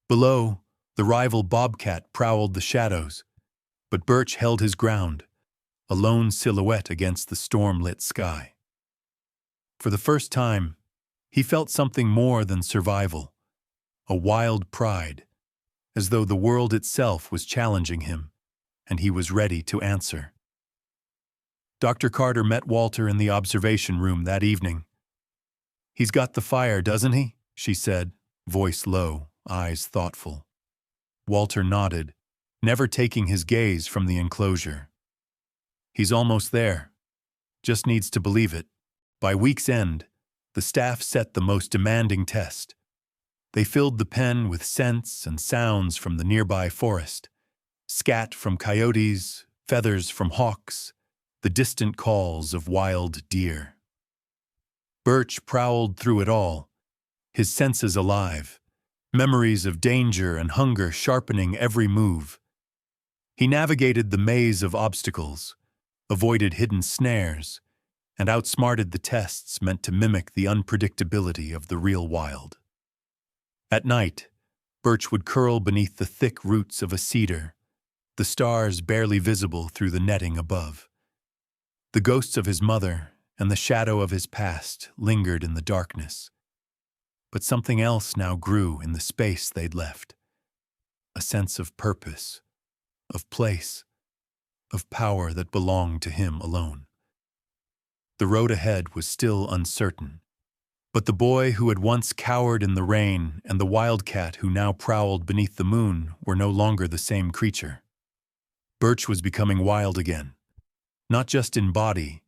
[SPEAKER 1] Below, the rival bobcat prowled the shadows, but Birch held his ground, a lone silhouette against the storm-lit sky. For the first time, he felt something more than survival, a wild pride, as though the world itself was challenging him, and he was ready to answer. Dr. Carter met Walter in the observation room that evening. "He's got the fire, doesn't he?" she said, voice low, eyes thoughtful. Walter nodded, never taking his gaze from the enclosure. "He's almost there. Just needs to believe it." By week's end, the staff set the most demanding test. They filled the pen with scents and sounds from the nearby forest, scat from coyotes, feathers from hawks, the distant calls of wild deer. Birch prowled through it all, his senses alive, memories of danger and hunger sharpening every move. He navigated the maze of obstacles, avoided hidden snares, and outsmarted the tests meant to mimic the unpredictability of the real wild. At night, Birch would curl beneath the thick roots of a cedar, the stars barely visible through the netting above. The ghosts of his mother and the shadow of his past lingered in the darkness. But something else now grew in the space they'd left. A sense of purpose, of place, of power that belonged to him alone. The road ahead was still uncertain, But the boy who had once cowered in the rain and the wildcat who now prowled beneath the moon were no longer the same creature. Birch was becoming wild again, not just in body,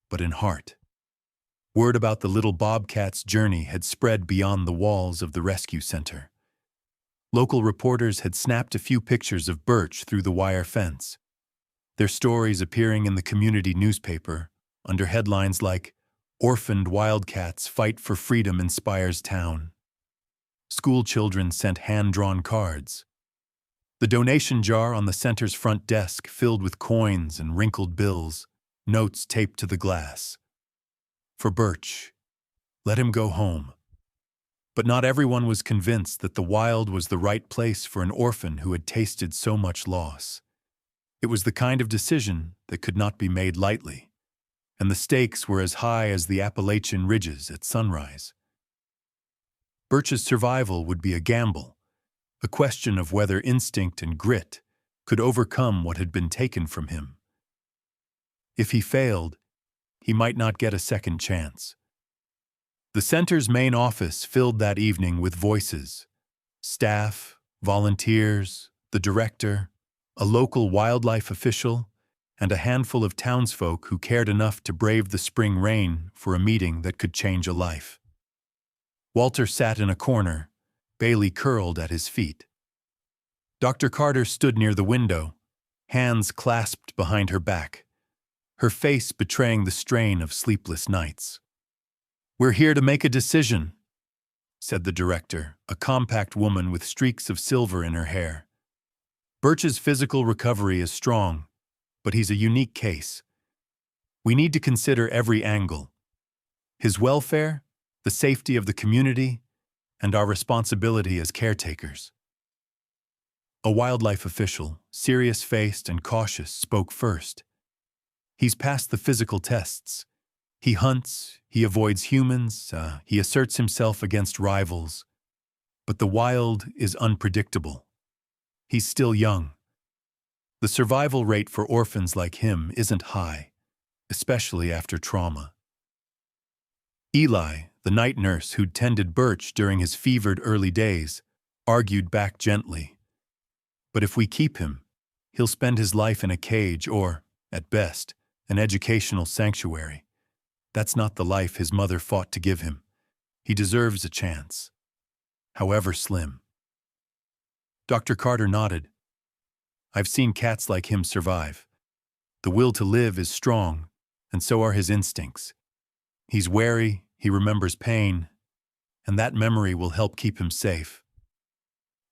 [SPEAKER 1] but in heart. Word about the little bobcat's journey had spread beyond the walls of the rescue center. Local reporters had snapped a few pictures of Birch through the wire fence, their stories appearing in the community newspaper under headlines like "Orphaned Wildcats Fight for Freedom Inspires Town." School children sent hand-drawn cards. The donation jar on the center's front desk filled with coins and wrinkled bills, notes taped to the glass. For Birch, let him go home. But not everyone was convinced that the wild was the right place for an orphan who had tasted so much loss. It was the kind of decision that could not be made lightly, and the stakes were as high as the Appalachian ridges at sunrise. Birch's survival would be a gamble, a question of whether instinct and grit could overcome what had been taken from him. If he failed, he might not get a second chance. The center's main office filled that evening with voices: staff, volunteers, the director, a local wildlife official, and a handful of townsfolk who cared enough to brave the spring rain for a meeting that could change a life. Walter sat in a corner, Bailey curled at his feet. Dr. Carter stood near the window, hands clasped behind her back, her face betraying the strain of sleepless nights. "We're here to make a decision," said the director, a compact woman with streaks of silver in her hair. "Birch's physical recovery is strong, but he's a unique case. We need to consider every angle: his welfare, the safety of the community, and our responsibility as caretakers." A wildlife official, serious-faced and cautious, spoke first. "He's passed the physical tests. He hunts, he avoids humans, he asserts himself against rivals. But the wild is unpredictable. He's still young. The survival rate for orphans like him isn't high, especially after trauma." Eli, the night nurse who'd tended Birch during his fevered early days, argued back gently. "But if we keep him, he'll spend his life in a cage or, at best, an educational sanctuary. That's not the life his mother fought to give him. He deserves a chance, however slim." Dr. Carter nodded. "I've seen cats like him survive. The will to live is strong, and so are his instincts. He's wary, he remembers pain, and that memory will help keep him safe.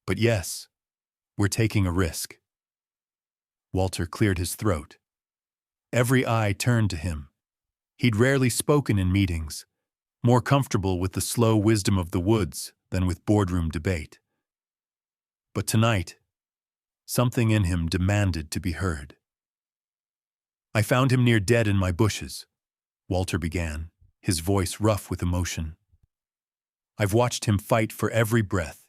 [SPEAKER 1] But yes, we're taking a risk." Walter cleared his throat. Every eye turned to him. He'd rarely spoken in meetings, more comfortable with the slow wisdom of the woods than with boardroom debate. But tonight, something in him demanded to be heard. "I found him near dead in my bushes," Walter began, his voice rough with emotion. "I've watched him fight for every breath,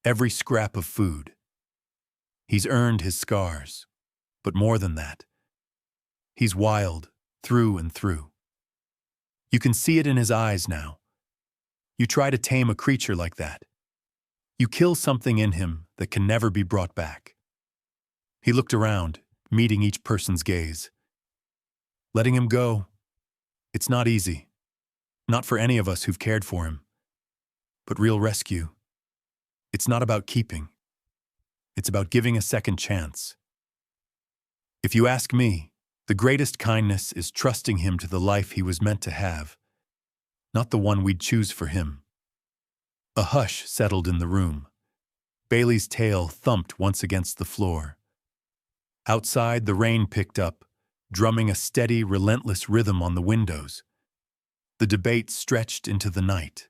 [SPEAKER 1] every scrap of food. He's earned his scars, but more than that, he's wild through and through. You can see it in his eyes now. You try to tame a creature like that. You kill something in him that can never be brought back." He looked around, meeting each person's gaze. "Letting him go, it's not easy. Not for any of us who've cared for him. But real rescue, it's not about keeping. It's about giving a second chance. If you ask me, the greatest kindness is trusting him to the life he was meant to have, not the one we'd choose for him." A hush settled in the room. Bailey's tail thumped once against the floor. Outside, the rain picked up, drumming a steady, relentless rhythm on the windows. The debate stretched into the night.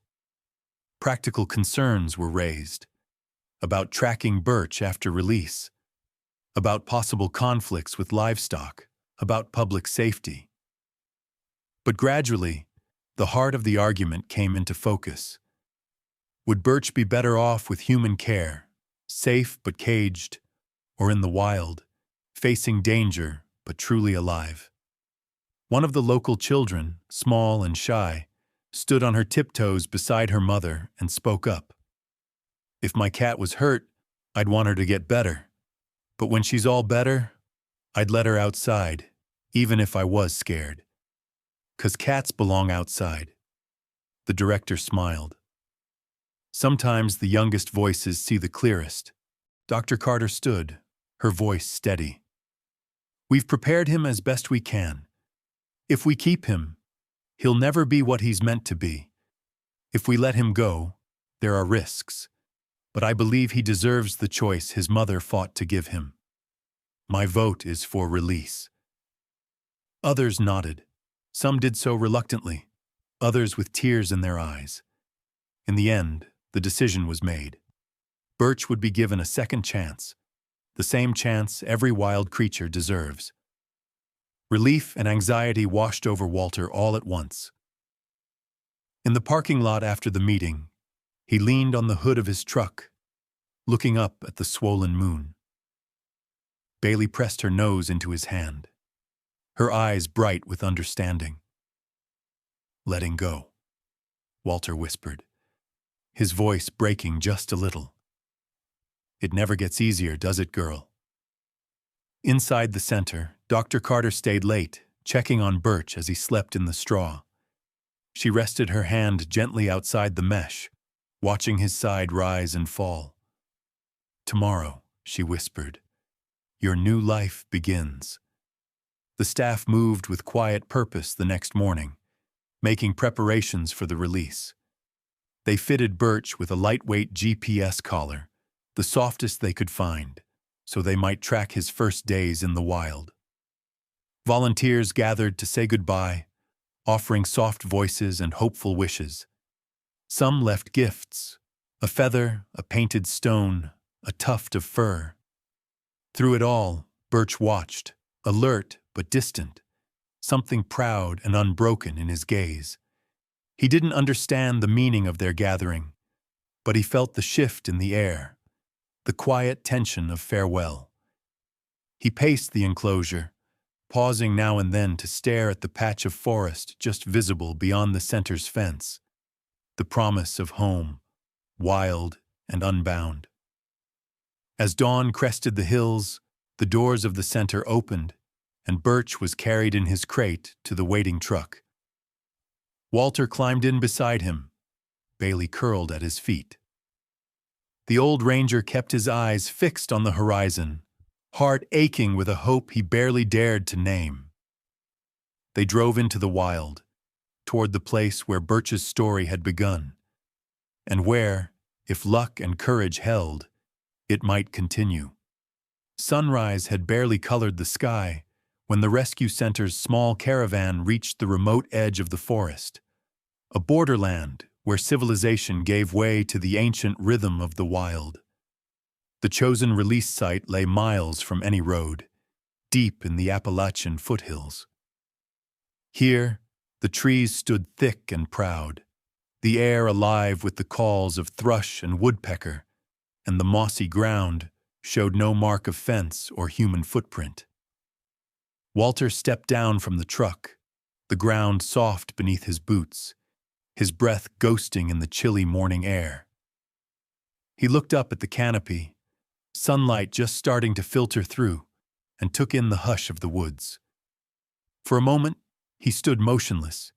[SPEAKER 1] Practical concerns were raised about tracking Birch after release, about possible conflicts with livestock, about public safety. But gradually, the heart of the argument came into focus. Would Birch be better off with human care, safe but caged, or in the wild, facing danger but truly alive? One of the local children, small and shy, stood on her tiptoes beside her mother, and spoke up. If my cat was hurt, I'd want her to get better. But when she's all better, I'd let her outside, even if I was scared. 'Cause cats belong outside. The director smiled. Sometimes the youngest voices see the clearest. Dr. Carter stood, her voice steady. We've prepared him as best we can. If we keep him, he'll never be what he's meant to be. If we let him go, there are risks. But I believe he deserves the choice his mother fought to give him. My vote is for release. Others nodded. Some did so reluctantly, others with tears in their eyes. In the end, the decision was made. Birch would be given a second chance, the same chance every wild creature deserves. Relief and anxiety washed over Walter all at once. In the parking lot after the meeting, he leaned on the hood of his truck, looking up at the swollen moon. Bailey pressed her nose into his hand, her eyes bright with understanding. Letting go, Walter whispered, his voice breaking just a little. It never gets easier, does it, girl? Inside the center, Dr. Carter stayed late, checking on Birch as he slept in the straw. She rested her hand gently outside the mesh, watching his side rise and fall. Tomorrow, she whispered, your new life begins. The staff moved with quiet purpose the next morning, making preparations for the release. They fitted Birch with a lightweight GPS collar, the softest they could find, so they might track his first days in the wild. Volunteers gathered to say goodbye, offering soft voices and hopeful wishes. Some left gifts, a feather, a painted stone, a tuft of fur. Through it all, Birch watched, alert but distant, something proud and unbroken in his gaze. He didn't understand the meaning of their gathering, but he felt the shift in the air, the quiet tension of farewell. He paced the enclosure, pausing now and then to stare at the patch of forest just visible beyond the center's fence, the promise of home, wild and unbound. As dawn crested the hills, the doors of the center opened, and Birch was carried in his crate to the waiting truck. Walter climbed in beside him, Bailey curled at his feet. The old ranger kept his eyes fixed on the horizon, heart aching with a hope he barely dared to name. They drove into the wild, toward the place where Birch's story had begun, and where, if luck and courage held, it might continue. Sunrise had barely colored the sky when the rescue center's small caravan reached the remote edge of the forest, a borderland where civilization gave way to the ancient rhythm of the wild. The chosen release site lay miles from any road, deep in the Appalachian foothills. Here, the trees stood thick and proud, the air alive with the calls of thrush and woodpecker, and the mossy ground showed no mark of fence or human footprint. Walter stepped down from the truck, the ground soft beneath his boots, his breath ghosting in the chilly morning air. He looked up at the canopy, sunlight just starting to filter through, and took in the hush of the woods. For a moment, he stood motionless,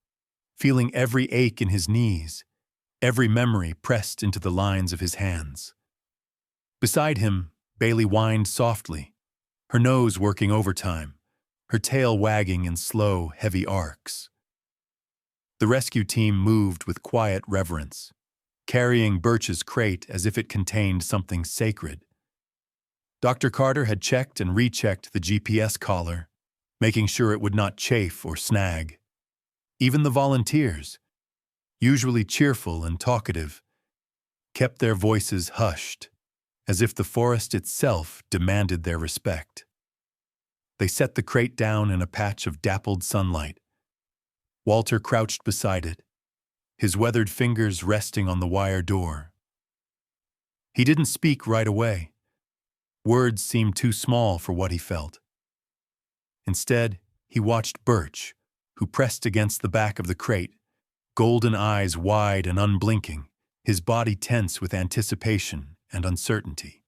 [SPEAKER 1] feeling every ache in his knees, every memory pressed into the lines of his hands. Beside him, Bailey whined softly, her nose working overtime, her tail wagging in slow, heavy arcs. The rescue team moved with quiet reverence, carrying Birch's crate as if it contained something sacred. Dr. Carter had checked and rechecked the GPS collar, making sure it would not chafe or snag. Even the volunteers, usually cheerful and talkative, kept their voices hushed, as if the forest itself demanded their respect. They set the crate down in a patch of dappled sunlight. Walter crouched beside it, his weathered fingers resting on the wire door. He didn't speak right away. Words seemed too small for what he felt. Instead, he watched Birch, who pressed against the back of the crate, golden eyes wide and unblinking, his body tense with anticipation and uncertainty.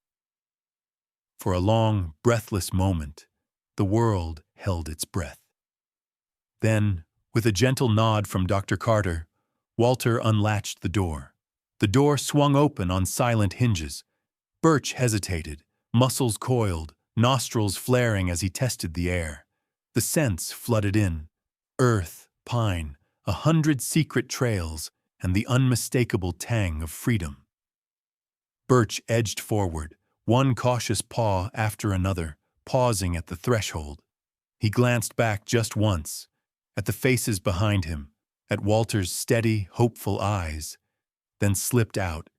[SPEAKER 1] For a long, breathless moment, the world held its breath. Then, with a gentle nod from Dr. Carter, Walter unlatched the door. The door swung open on silent hinges. Birch hesitated, muscles coiled, nostrils flaring as he tested the air. The scents flooded in: earth, pine, 100 secret trails, and the unmistakable tang of freedom. Birch edged forward, one cautious paw after another, pausing at the threshold. He glanced back just once, at the faces behind him, at Walter's steady, hopeful eyes, then slipped out,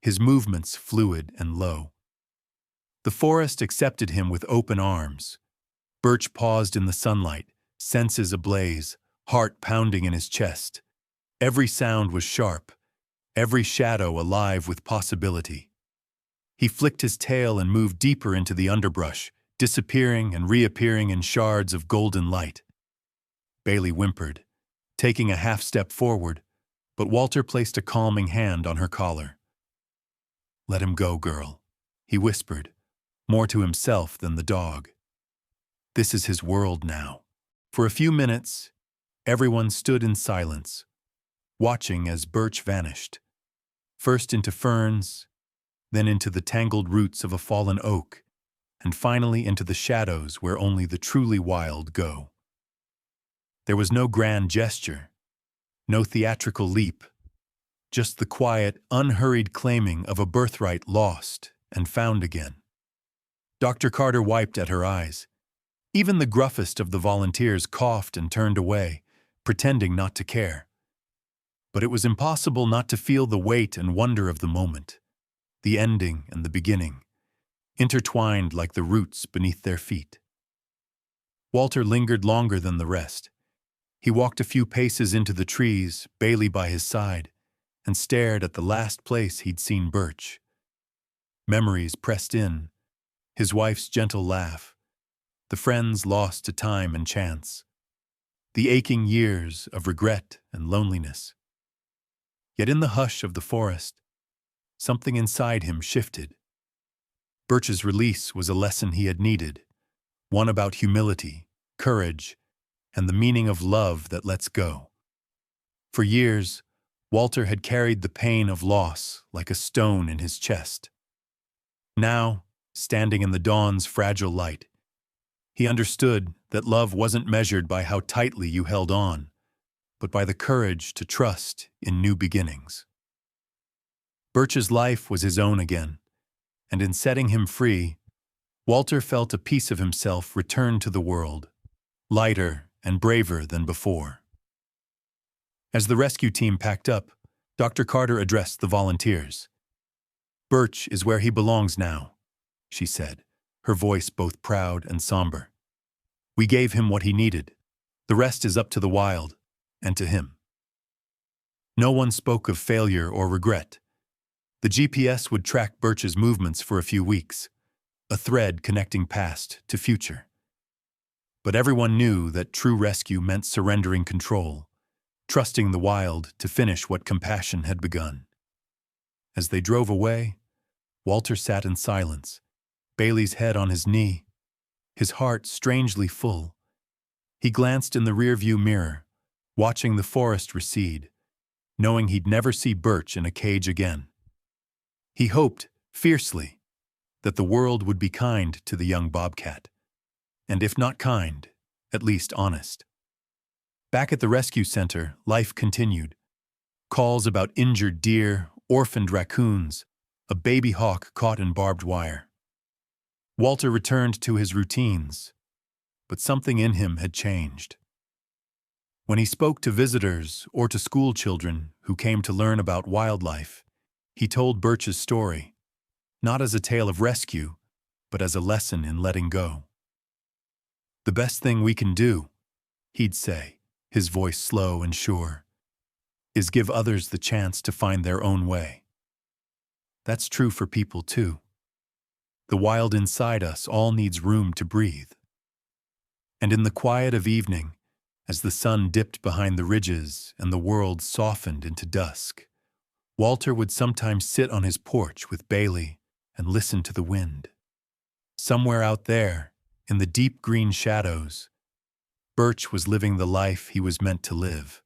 [SPEAKER 1] his movements fluid and low. The forest accepted him with open arms. Birch paused in the sunlight, senses ablaze, heart pounding in his chest. Every sound was sharp, every shadow alive with possibility. He flicked his tail and moved deeper into the underbrush, disappearing and reappearing in shards of golden light. Bailey whimpered, taking a half-step forward, but Walter placed a calming hand on her collar. "Let him go, girl," he whispered, more to himself than the dog. This is his world now. For a few minutes, everyone stood in silence, watching as Birch vanished, first into ferns, then into the tangled roots of a fallen oak, and finally into the shadows where only the truly wild go. There was no grand gesture, no theatrical leap, just the quiet, unhurried claiming of a birthright lost and found again. Dr. Carter wiped at her eyes. Even the gruffest of the volunteers coughed and turned away, pretending not to care. But it was impossible not to feel the weight and wonder of the moment, the ending and the beginning, intertwined like the roots beneath their feet. Walter lingered longer than the rest. He walked a few paces into the trees, Bailey by his side, and stared at the last place he'd seen Birch. Memories pressed in, his wife's gentle laugh, the friends lost to time and chance, the aching years of regret and loneliness. Yet in the hush of the forest, something inside him shifted. Birch's release was a lesson he had needed, one about humility, courage, and the meaning of love that lets go. For years, Walter had carried the pain of loss like a stone in his chest. Now, standing in the dawn's fragile light, he understood that love wasn't measured by how tightly you held on, but by the courage to trust in new beginnings. Birch's life was his own again, and in setting him free, Walter felt a piece of himself return to the world, lighter and braver than before. As the rescue team packed up, Dr. Carter addressed the volunteers. "Birch is where he belongs now," she said, her voice both proud and somber. "We gave him what he needed. The rest is up to the wild, and to him." No one spoke of failure or regret. The GPS would track Birch's movements for a few weeks, a thread connecting past to future. But everyone knew that true rescue meant surrendering control, trusting the wild to finish what compassion had begun. As they drove away, Walter sat in silence, Bailey's head on his knee, his heart strangely full. He glanced in the rearview mirror, watching the forest recede, knowing he'd never see Birch in a cage again. He hoped, fiercely, that the world would be kind to the young bobcat. And if not kind, at least honest. Back at the rescue center, life continued. Calls about injured deer, orphaned raccoons, a baby hawk caught in barbed wire. Walter returned to his routines, but something in him had changed. When he spoke to visitors or to school children who came to learn about wildlife, he told Birch's story, not as a tale of rescue, but as a lesson in letting go. "The best thing we can do," he'd say, his voice slow and sure, "is give others the chance to find their own way." That's true for people too. The wild inside us all needs room to breathe. And in the quiet of evening, As the sun dipped behind the ridges and the world softened into dusk, Walter would sometimes sit on his porch with Bailey and listen to the wind. Somewhere out there, in the deep green shadows, Birch was living the life he was meant to live.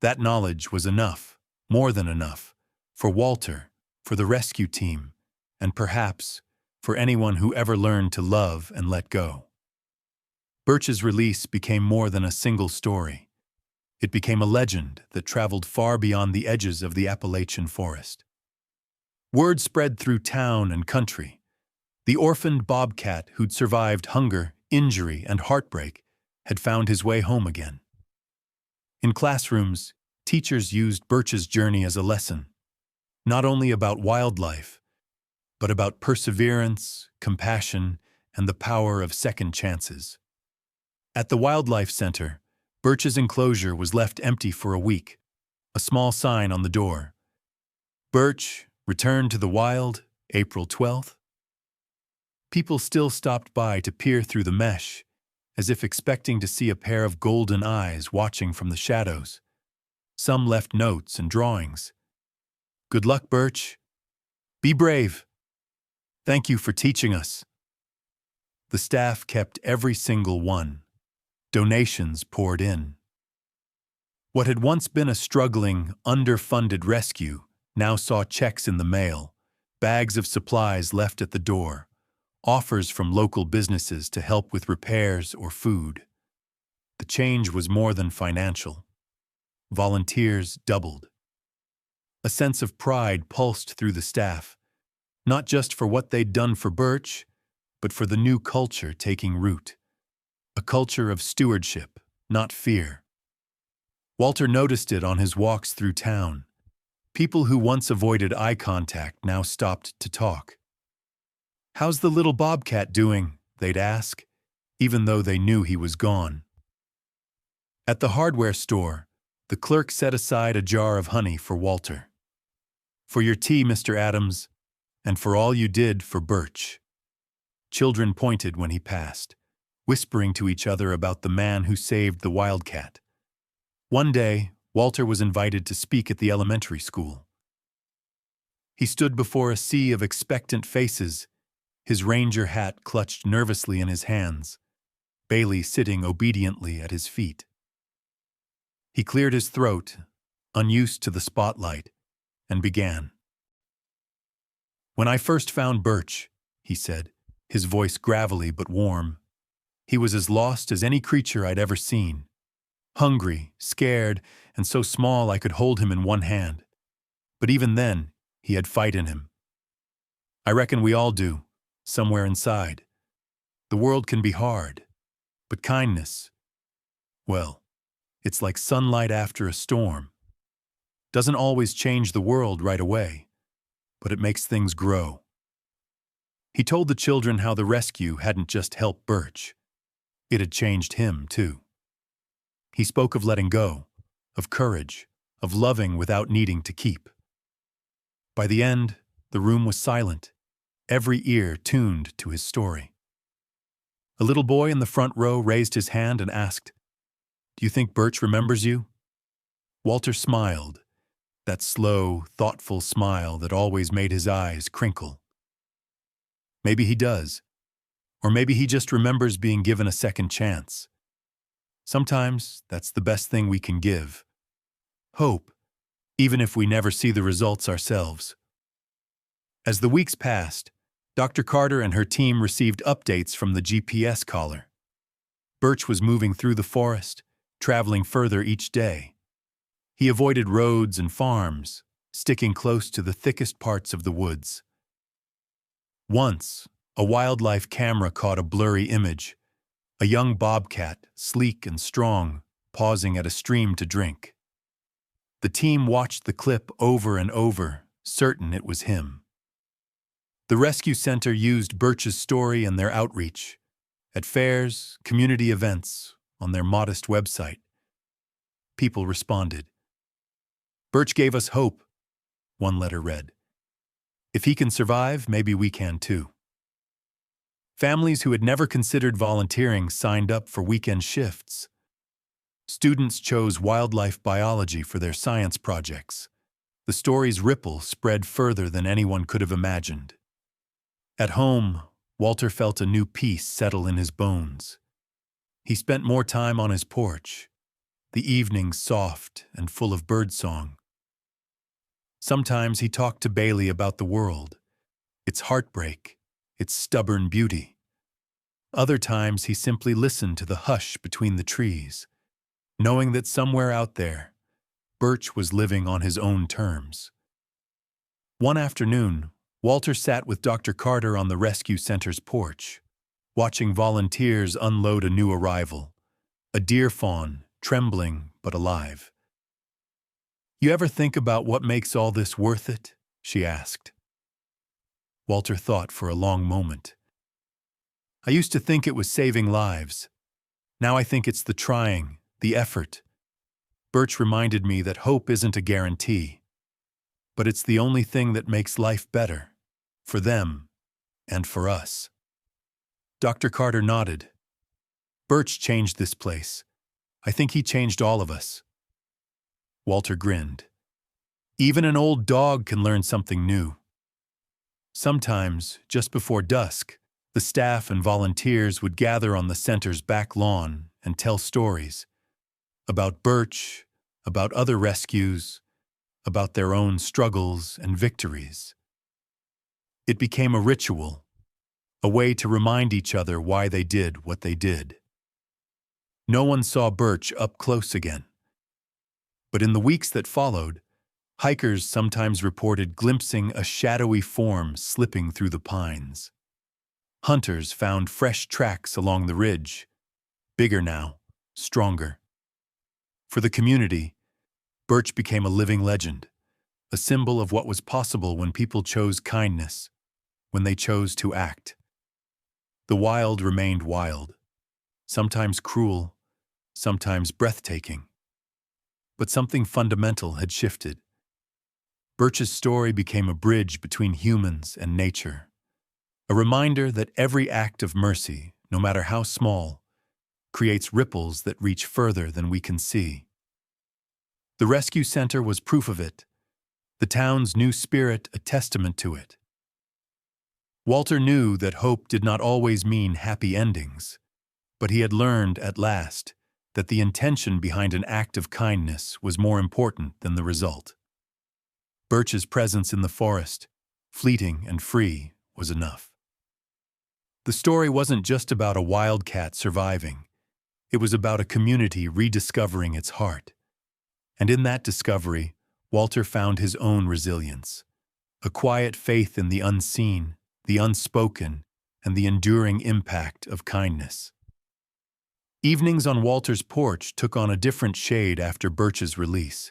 [SPEAKER 1] That knowledge was enough, more than enough, for Walter, for the rescue team, and perhaps for anyone who ever learned to love and let go. Birch's release became more than a single story. It became a legend that traveled far beyond the edges of the Appalachian forest. Word spread through town and country. The orphaned bobcat who'd survived hunger, injury, and heartbreak had found his way home again. In classrooms, teachers used Birch's journey as a lesson, not only about wildlife, but about perseverance, compassion, and the power of second chances. At the Wildlife Center, Birch's enclosure was left empty for a week, a small sign on the door. Birch, returned to the wild, April 12th. People still stopped by to peer through the mesh, as if expecting to see a pair of golden eyes watching from the shadows. Some left notes and drawings. Good luck, Birch. Be brave. Thank you for teaching us. The staff kept every single one. Donations poured in. What had once been a struggling, underfunded rescue now saw checks in the mail, bags of supplies left at the door, offers from local businesses to help with repairs or food. The change was more than financial. Volunteers doubled. A sense of pride pulsed through the staff, not just for what they'd done for Birch, but for the new culture taking root. A culture of stewardship, not fear. Walter noticed it on his walks through town. People who once avoided eye contact now stopped to talk. "How's the little bobcat doing?" they'd ask, even though they knew he was gone. At the hardware store, the clerk set aside a jar of honey for Walter. "For your tea, Mr. Adams, and for all you did for Birch." Children pointed when he passed, whispering to each other about the man who saved the wildcat. One day, Walter was invited to speak at the elementary school. He stood before a sea of expectant faces, his ranger hat clutched nervously in his hands, Bailey sitting obediently at his feet. He cleared his throat, unused to the spotlight, and began. "When I first found Birch," he said, his voice gravelly but warm, "he was as lost as any creature I'd ever seen. Hungry, scared, and so small I could hold him in one hand. But even then, he had fight in him. I reckon we all do, somewhere inside. The world can be hard, but kindness, well, it's like sunlight after a storm. Doesn't always change the world right away, but it makes things grow." He told the children how the rescue hadn't just helped Birch. It had changed him, too. He spoke of letting go, of courage, of loving without needing to keep. By the end, the room was silent, every ear tuned to his story. A little boy in the front row raised his hand and asked, "Do you think Birch remembers you?" Walter smiled, that slow, thoughtful smile that always made his eyes crinkle. Maybe he does, or maybe he just remembers being given a second chance. Sometimes that's the best thing we can give. Hope, even if we never see the results ourselves. As the weeks passed, Dr. Carter and her team received updates from the GPS collar. Birch was moving through the forest, traveling further each day. He avoided roads and farms, sticking close to the thickest parts of the woods. Once, a wildlife camera caught a blurry image, a young bobcat, sleek and strong, pausing at a stream to drink. The team watched the clip over and over, certain it was him. The rescue center used Birch's story in their outreach, at fairs, community events, on their modest website. People responded. "Birch gave us hope," one letter read. "If he can survive, maybe we can too." Families who had never considered volunteering signed up for weekend shifts. Students chose wildlife biology for their science projects. The story's ripple spread further than anyone could have imagined. At home, Walter felt a new peace settle in his bones. He spent more time on his porch, the evenings soft and full of birdsong. Sometimes he talked to Bailey about the world, its heartbreak, its stubborn beauty. Other times he simply listened to the hush between the trees, knowing that somewhere out there, Birch was living on his own terms. One afternoon, Walter sat with Dr. Carter on the rescue center's porch, watching volunteers unload a new arrival, a deer fawn, trembling but alive. "You ever think about what makes all this worth it?" she asked. Walter thought for a long moment. "I used to think it was saving lives. Now I think it's the trying, the effort." Birch reminded me that hope isn't a guarantee, but it's the only thing that makes life better, for them and for us. Dr. Carter nodded. "Birch changed this place. I think he changed all of us." Walter grinned. "Even an old dog can learn something new." Sometimes, just before dusk, the staff and volunteers would gather on the center's back lawn and tell stories about Birch, about other rescues, about their own struggles and victories. It became a ritual, a way to remind each other why they did what they did. No one saw Birch up close again. But in the weeks that followed, hikers sometimes reported glimpsing a shadowy form slipping through the pines. Hunters found fresh tracks along the ridge, bigger now, stronger. For the community, Birch became a living legend, a symbol of what was possible when people chose kindness, when they chose to act. The wild remained wild, sometimes cruel, sometimes breathtaking. But something fundamental had shifted. Birch's story became a bridge between humans and nature, a reminder that every act of mercy, no matter how small, creates ripples that reach further than we can see. The rescue center was proof of it, the town's new spirit a testament to it. Walter knew that hope did not always mean happy endings, but he had learned at last that the intention behind an act of kindness was more important than the result. Birch's presence in the forest, fleeting and free, was enough. The story wasn't just about a wildcat surviving. It was about a community rediscovering its heart. And in that discovery, Walter found his own resilience, a quiet faith in the unseen, the unspoken, and the enduring impact of kindness. Evenings on Walter's porch took on a different shade after Birch's release.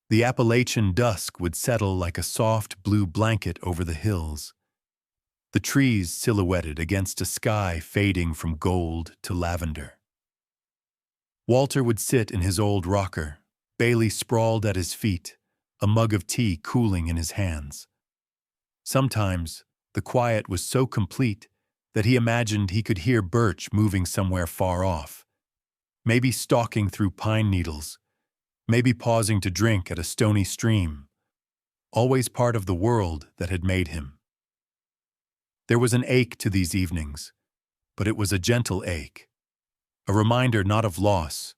[SPEAKER 1] The Appalachian dusk would settle like a soft blue blanket over the hills, the trees silhouetted against a sky fading from gold to lavender. Walter would sit in his old rocker, Bailey sprawled at his feet, a mug of tea cooling in his hands. Sometimes, the quiet was so complete that he imagined he could hear Birch moving somewhere far off, maybe stalking through pine needles, maybe pausing to drink at a stony stream, always part of the world that had made him. There was an ache to these evenings, but it was a gentle ache, a reminder not of loss,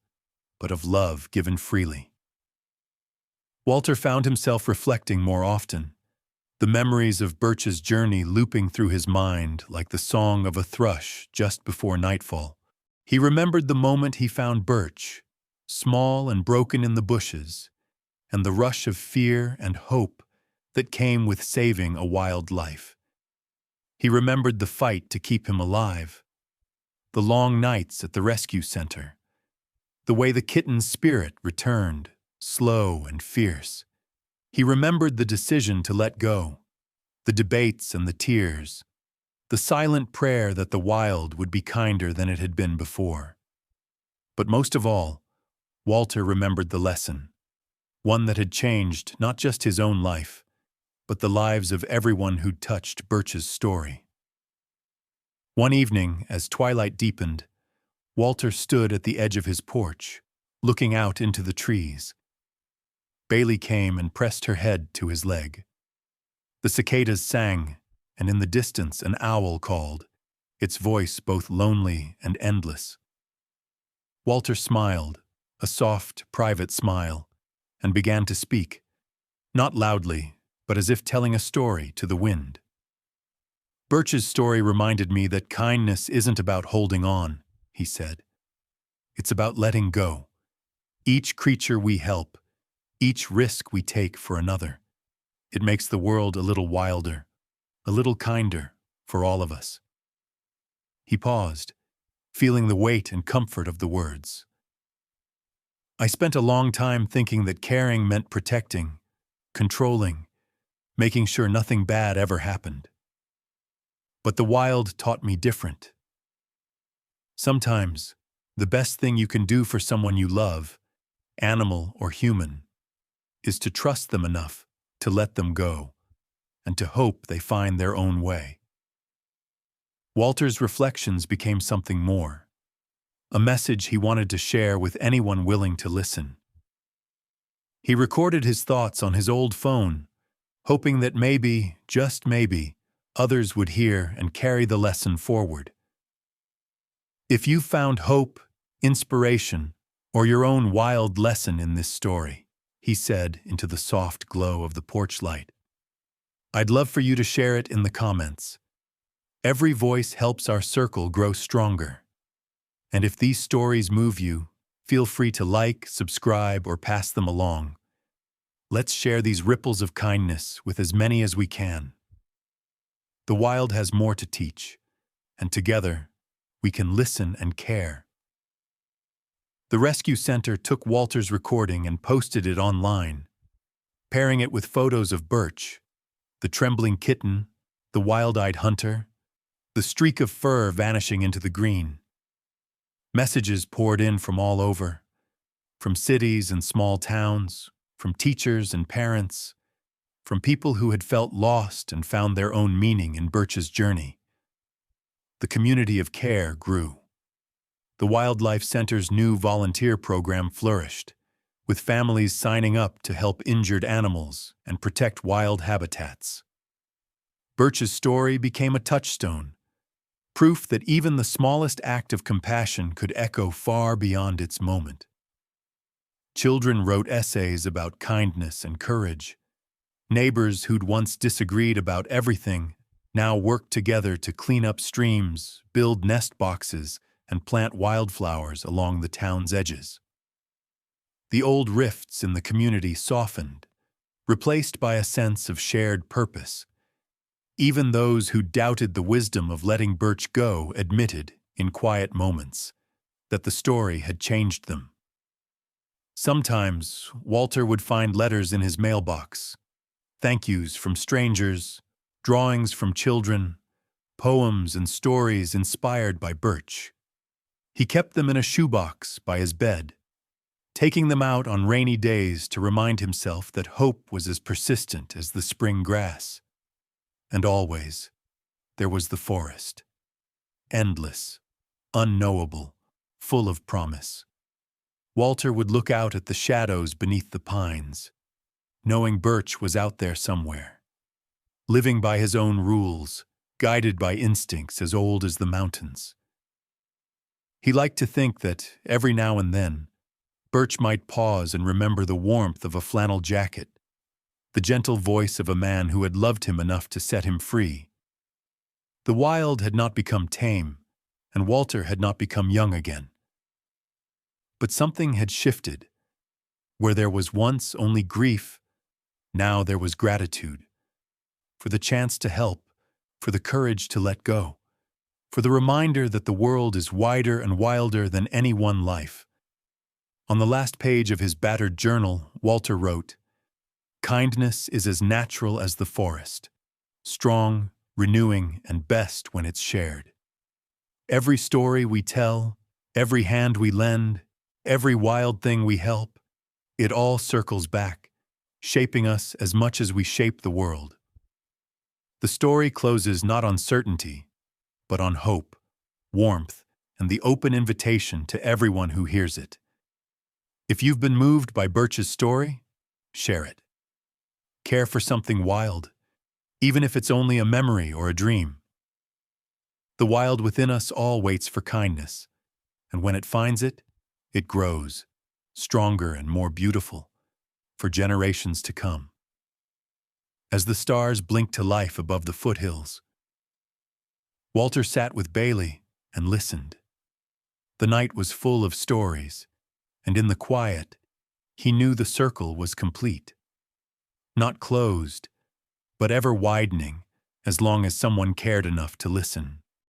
[SPEAKER 1] but of love given freely. Walter found himself reflecting more often, the memories of Birch's journey looping through his mind like the song of a thrush just before nightfall. He remembered the moment he found Birch, small and broken in the bushes, and the rush of fear and hope that came with saving a wild life. He remembered the fight to keep him alive, the long nights at the rescue center, the way the kitten's spirit returned, slow and fierce. He remembered the decision to let go, the debates and the tears, the silent prayer that the wild would be kinder than it had been before. But most of all, Walter remembered the lesson, one that had changed not just his own life, but the lives of everyone who'd touched Birch's story. One evening, as twilight deepened, Walter stood at the edge of his porch, looking out into the trees. Bailey came and pressed her head to his leg. The cicadas sang, and in the distance an owl called, its voice both lonely and endless. Walter smiled, a soft, private smile, and began to speak, not loudly, but as if telling a story to the wind. Birch's story reminded me that kindness isn't about holding on, he said. It's about letting go. Each creature we help, each risk we take for another. It makes the world a little wilder, a little kinder for all of us. He paused, feeling the weight and comfort of the words. I spent a long time thinking that caring meant protecting, controlling, making sure nothing bad ever happened. But the wild taught me different. Sometimes, the best thing you can do for someone you love, animal or human, is to trust them enough to let them go, and to hope they find their own way. Walter's reflections became something more, a message he wanted to share with anyone willing to listen. He recorded his thoughts on his old phone, hoping that maybe, just maybe, others would hear and carry the lesson forward. If you found hope, inspiration, or your own wild lesson in this story, he said into the soft glow of the porch light, I'd love for you to share it in the comments. Every voice helps our circle grow stronger. And if these stories move you, feel free to like, subscribe, or pass them along. Let's share these ripples of kindness with as many as we can. The wild has more to teach, and together, we can listen and care. The rescue center took Walter's recording and posted it online, pairing it with photos of Birch, the trembling kitten, the wild-eyed hunter, the streak of fur vanishing into the green. Messages poured in from all over, from cities and small towns, from teachers and parents, from people who had felt lost and found their own meaning in Birch's journey. The community of care grew. The Wildlife Center's new volunteer program flourished, with families signing up to help injured animals and protect wild habitats. Birch's story became a touchstone, proof that even the smallest act of compassion could echo far beyond its moment. Children wrote essays about kindness and courage. Neighbors who'd once disagreed about everything now worked together to clean up streams, build nest boxes, and plant wildflowers along the town's edges. The old rifts in the community softened, replaced by a sense of shared purpose. Even those who doubted the wisdom of letting Birch go admitted, in quiet moments, that the story had changed them. Sometimes, Walter would find letters in his mailbox, thank yous from strangers, drawings from children, poems and stories inspired by Birch. He kept them in a shoebox by his bed, taking them out on rainy days to remind himself that hope was as persistent as the spring grass. And always, there was the forest, endless, unknowable, full of promise. Walter would look out at the shadows beneath the pines, knowing Birch was out there somewhere, living by his own rules, guided by instincts as old as the mountains. He liked to think that, every now and then, Birch might pause and remember the warmth of a flannel jacket, the gentle voice of a man who had loved him enough to set him free. The wild had not become tame, and Walter had not become young again. But something had shifted. Where there was once only grief, now there was gratitude. For the chance to help, for the courage to let go, for the reminder that the world is wider and wilder than any one life. On the last page of his battered journal, Walter wrote, "Kindness is as natural as the forest, strong, renewing, and best when it's shared. Every story we tell, every hand we lend, every wild thing we help, it all circles back, shaping us as much as we shape the world." The story closes not on certainty, but on hope, warmth, and the open invitation to everyone who hears it. If you've been moved by Birch's story, share it. Care for something wild, even if it's only a memory or a dream. The wild within us all waits for kindness, and when it finds it, it grows, stronger and more beautiful, for generations to come. As the stars blinked to life above the foothills, Walter sat with Bailey and listened. The night was full of stories, and in the quiet, he knew the circle was complete. Not closed, but ever widening as long as someone cared enough to listen.